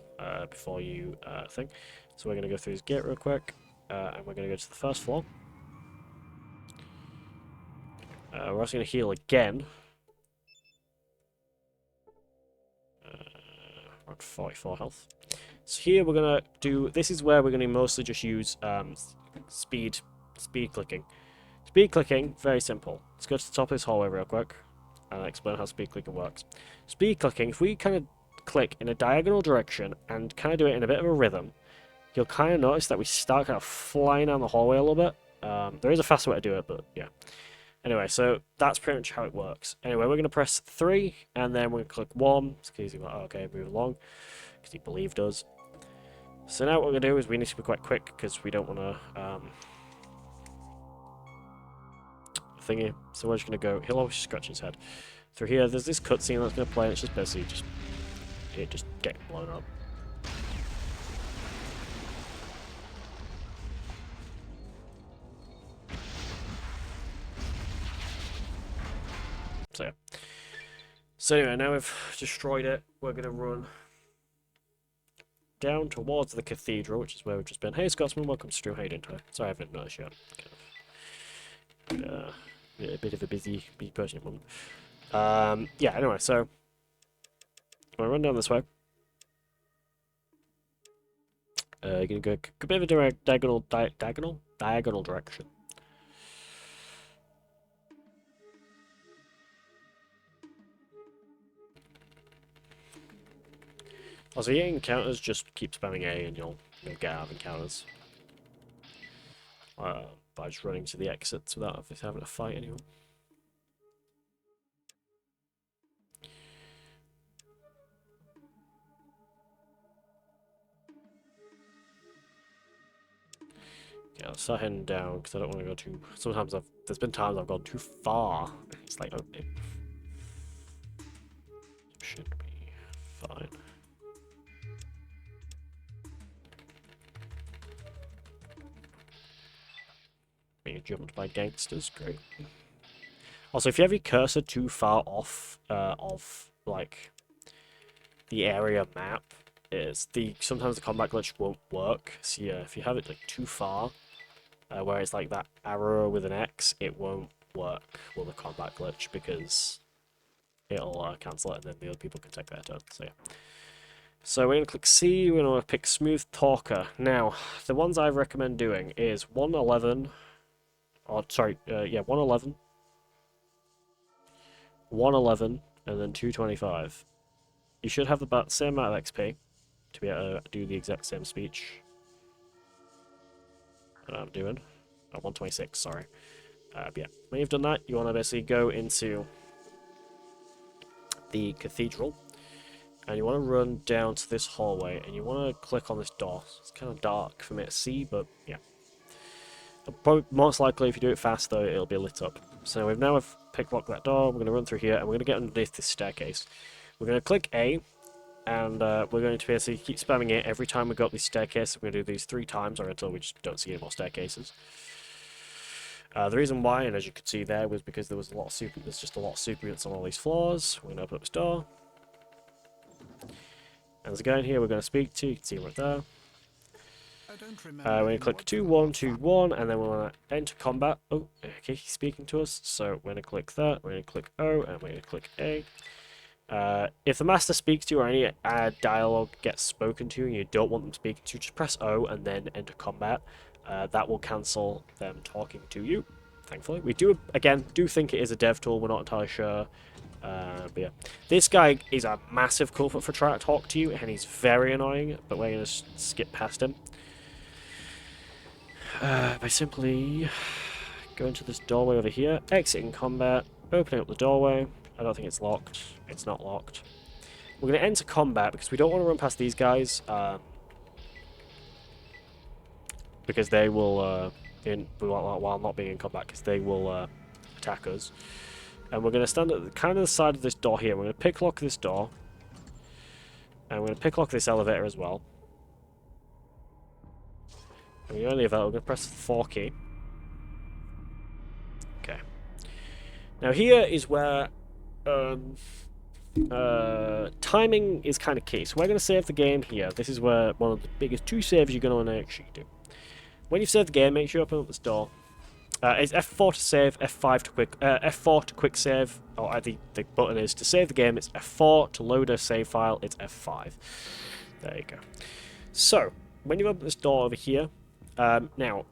before you thing. So we're going to go through this gate real quick, and we're going to go to the first floor. We're also going to heal again. Around 44 health. So here we're going to do... This is where we're going to mostly just use speed clicking. Speed clicking, very simple. Let's go to the top of this hallway real quick, and I'll explain how speed clicking works. Speed clicking, if we kind of click in a diagonal direction and kind of do it in a bit of a rhythm, you'll kind of notice that we start kind of flying down the hallway a little bit. There is a faster way to do it, but yeah. Anyway, so that's pretty much how it works. Anyway, we're going to press 3, and then we're going to click 1. Because he's like, okay, move along, because he believed us. So now what we're going to do is we need to be quite quick, because we don't want to thingy. So we're just going to go, he'll always scratch his head. Through here, there's this cutscene that's going to play, and it's just basically just getting blown up. So yeah. So anyway, now we've destroyed it, we're going to run down towards the cathedral, which is where we've just been. Hey Scotsman, welcome to stream. How you doing today? Sorry I haven't noticed yet. A bit of a busy person at the moment. Yeah, anyway, so I'm gonna run down this way. You're gonna go a bit of a direct diagonal direction. Also, you get encounters, just keep spamming A and you'll get out of encounters. By just running to the exits without having to fight anyone. Yeah, I'll start heading down because I don't want to go too. Sometimes there's been times I've gone too far. It's like, oh, it should be fine. Being jumped by gangsters, great. Also, if you have your cursor too far off of like the area map, sometimes the combat glitch won't work. So yeah, if you have it like too far, where it's like that arrow with an X, it won't work with the combat glitch because it'll cancel it, and then the other people can take their turn. So yeah. So we're going to click C, we're going to pick Smooth Talker. Now, the ones I recommend doing is 111, or sorry, 111, 111, and then 225. You should have about the same amount of XP to be able to do the exact same speech that I'm doing. Oh, 126, sorry. Yeah, when you've done that, you want to basically go into the cathedral. And you want to run down to this hallway, and you want to click on this door. It's kind of dark for me to see, but yeah. Probably, most likely, if you do it fast, though, it'll be lit up. So we've now picklocked that door. We're going to run through here, and we're going to get underneath this staircase. We're going to click A, and we're going to basically keep spamming it every time we go up this staircase. We're going to do these 3 times, or until we just don't see any more staircases. The reason why, and as you could see there, was because there's just a lot of super units on all these floors. We're going to open up this door. And there's a guy in here we're going to speak to. You can see him right there. We're going to click 2121, and then we're going to enter combat. Oh, okay, he's speaking to us. So we're going to click that. We're going to click O, and we're going to click A. If the master speaks to you or any dialogue gets spoken to and you don't want them speaking to you, just press O and then enter combat. That will cancel them talking to you, thankfully. We do think it is a dev tool. We're not entirely sure. But yeah, this guy is a massive culprit for trying to talk to you, and he's very annoying, but we're going to skip past him. By simply going to this doorway over here, exiting combat, opening up the doorway. I don't think it's locked. It's not locked. We're going to enter combat because we don't want to run past these guys, because they will, while not being in combat, because they will attack us. And we're going to stand at kind of the side of this door here. We're going to picklock this door. And we're going to picklock this elevator as well. And when you're in the elevator, we're going to press the 4 key. Okay. Now here is where timing is kind of key. So we're going to save the game here. This is where one of the biggest 2 saves you're going to want to actually do. When you've saved the game, make sure you open up this door. It's F4 to save, F4 to quick save, or the button is to save the game, it's F4, to load a save file, it's F5. There you go. So, when you open this door over here, now,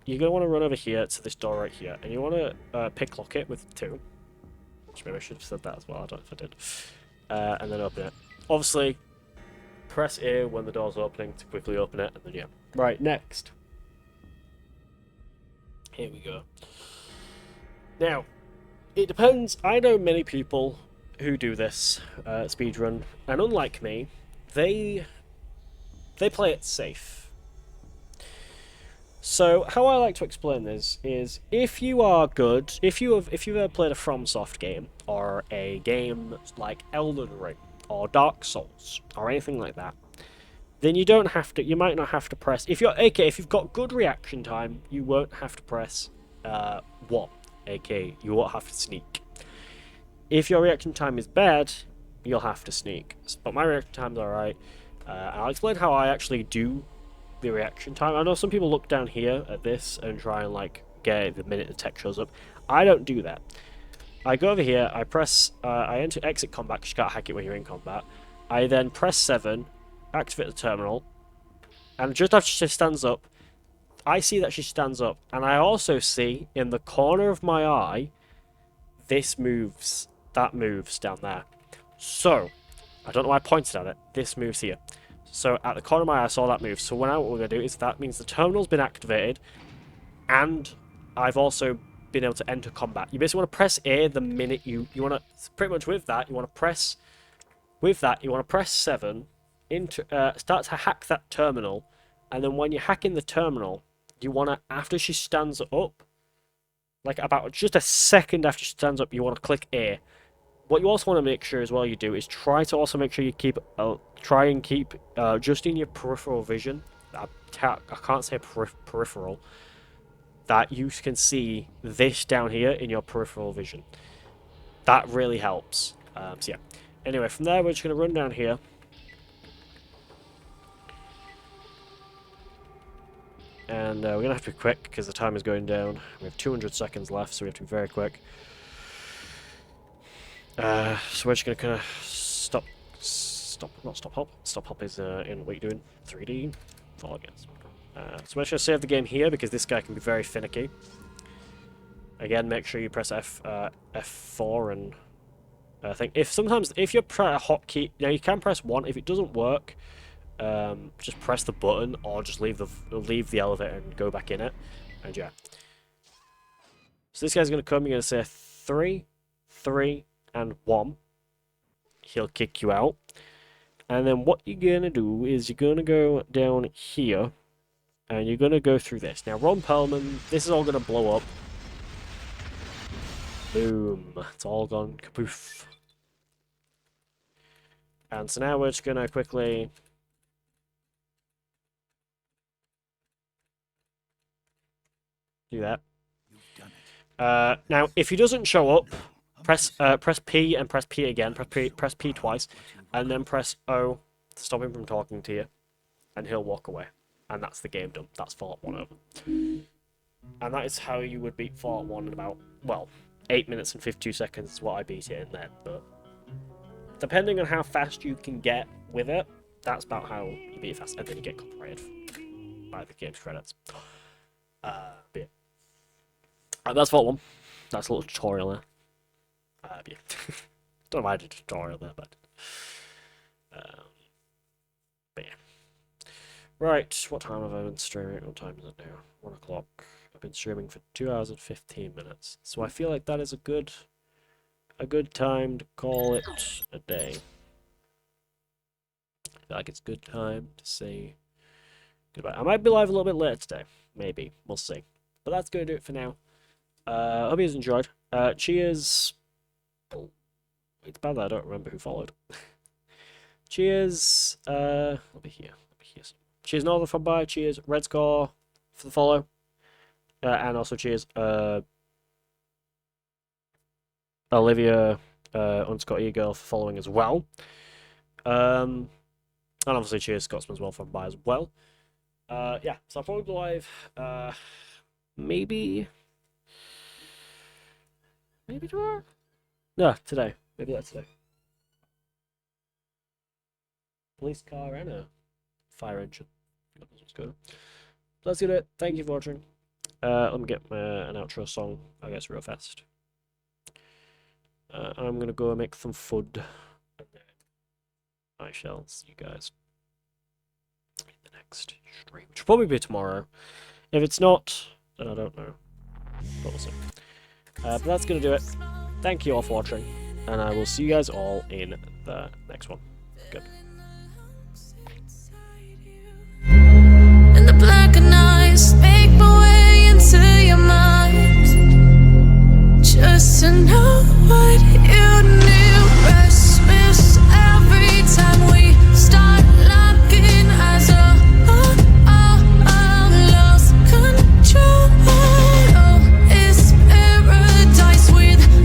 you're going to want to run over here to this door right here, and you want to picklock it with 2. Which maybe I should have said that as well, I don't know if I did. And then open it. Obviously, press A when the door's opening to quickly open it, and then yeah. Right, next. Here we go. Now, it depends. I know many people who do this speedrun, and unlike me, they play it safe. So, how I like to explain this is, if you are good, if you've ever played a FromSoft game, or a game like Elden Ring, or Dark Souls, or anything like that, then you might not have to press, if you've got good reaction time, you won't have to press 1, aka you won't have to sneak. If your reaction time is bad, you'll have to sneak. But my reaction time's alright. I'll explain how I actually do the reaction time. I know some people look down here at this and try and like get it the minute the text shows up. I don't do that. I go over here, I press, I enter exit combat because you can't hack it when you're in combat. I then press 7, activate the terminal, and just after she stands up, I see that she stands up, and I also see in the corner of my eye, this moves, that moves down there. So, I don't know why I pointed at it, this moves here. So at the corner of my eye I saw that move, so now what we're going to do is that means the terminal's been activated, and I've also been able to enter combat. You basically want to press A the minute you want to, pretty much with that, you want to press, press 7, start to hack that terminal, and then when you're hacking the terminal, you want to, after she stands up, like about just a second after she stands up, you want to click A. What you also want to make sure as well you do is try to also make sure you keep, just in your peripheral vision, I can't say peripheral, that you can see this down here in your peripheral vision. That really helps. So yeah. Anyway, from there we're just going to run down here. And we're going to have to be quick because the time is going down. We have 200 seconds left, so we have to be very quick. So we're just going to kind of stop hop is in what you're doing, 3D, fall against. So we're just going to save the game here because this guy can be very finicky. Again, make sure you press F4 and I think if you press a hotkey, now you can press 1. If it doesn't work, just press the button or just leave the elevator and go back in it, and yeah. So this guy's going to come. You're going to say 3, 3, and 1. He'll kick you out, and then what you're going to do is you're going to go down here. And you're going to go through this. Now, Ron Perlman, this is all going to blow up. Boom. It's all gone kapoof. And so now we're just going to quickly... do that. Now, if he doesn't show up, press P and press P again. Press P twice. And then press O to stop him from talking to you. And he'll walk away. And that's the game done. That's Fallout 1 over. And that is how you would beat Fallout 1 in about, well, 8 minutes and 52 seconds is what I beat it in then. But depending on how fast you can get with it, that's about how you beat it fast. And then you get copyrighted by the game's credits. But yeah. That's Fallout 1. That's a little tutorial there. Yeah. Don't know why I did a tutorial there, but yeah. Right, what time have I been streaming? What time is it now? 1 o'clock. I've been streaming for 2 hours and 15 minutes. So I feel like that is a good time to call it a day. I feel like it's a good time to say goodbye. I might be live a little bit later today. Maybe. We'll see. But that's going to do it for now. I hope you guys enjoyed. Cheers. Oh, it's bad that I don't remember who followed. Cheers. I'll be here. Cheers Northern for buy, cheers Red Score for the follow, and also cheers Olivia _E-girl for following as well, and obviously cheers Scotsman as well for buy as well. Yeah, so I'll probably go live maybe tomorrow? No, today. Maybe that's today. Police car and a fire engine. What's going on. That's gonna do it. Thank you for watching. Let me get an outro song, I guess, real fast. I'm gonna go make some food. And then I shall see you guys in the next stream, which will probably be tomorrow. If it's not, then I don't know. But we'll see. But that's gonna do it. Thank you all for watching, and I will see you guys all in the next one. Good. And the black and eyes make my way into your mind, just to know what you need.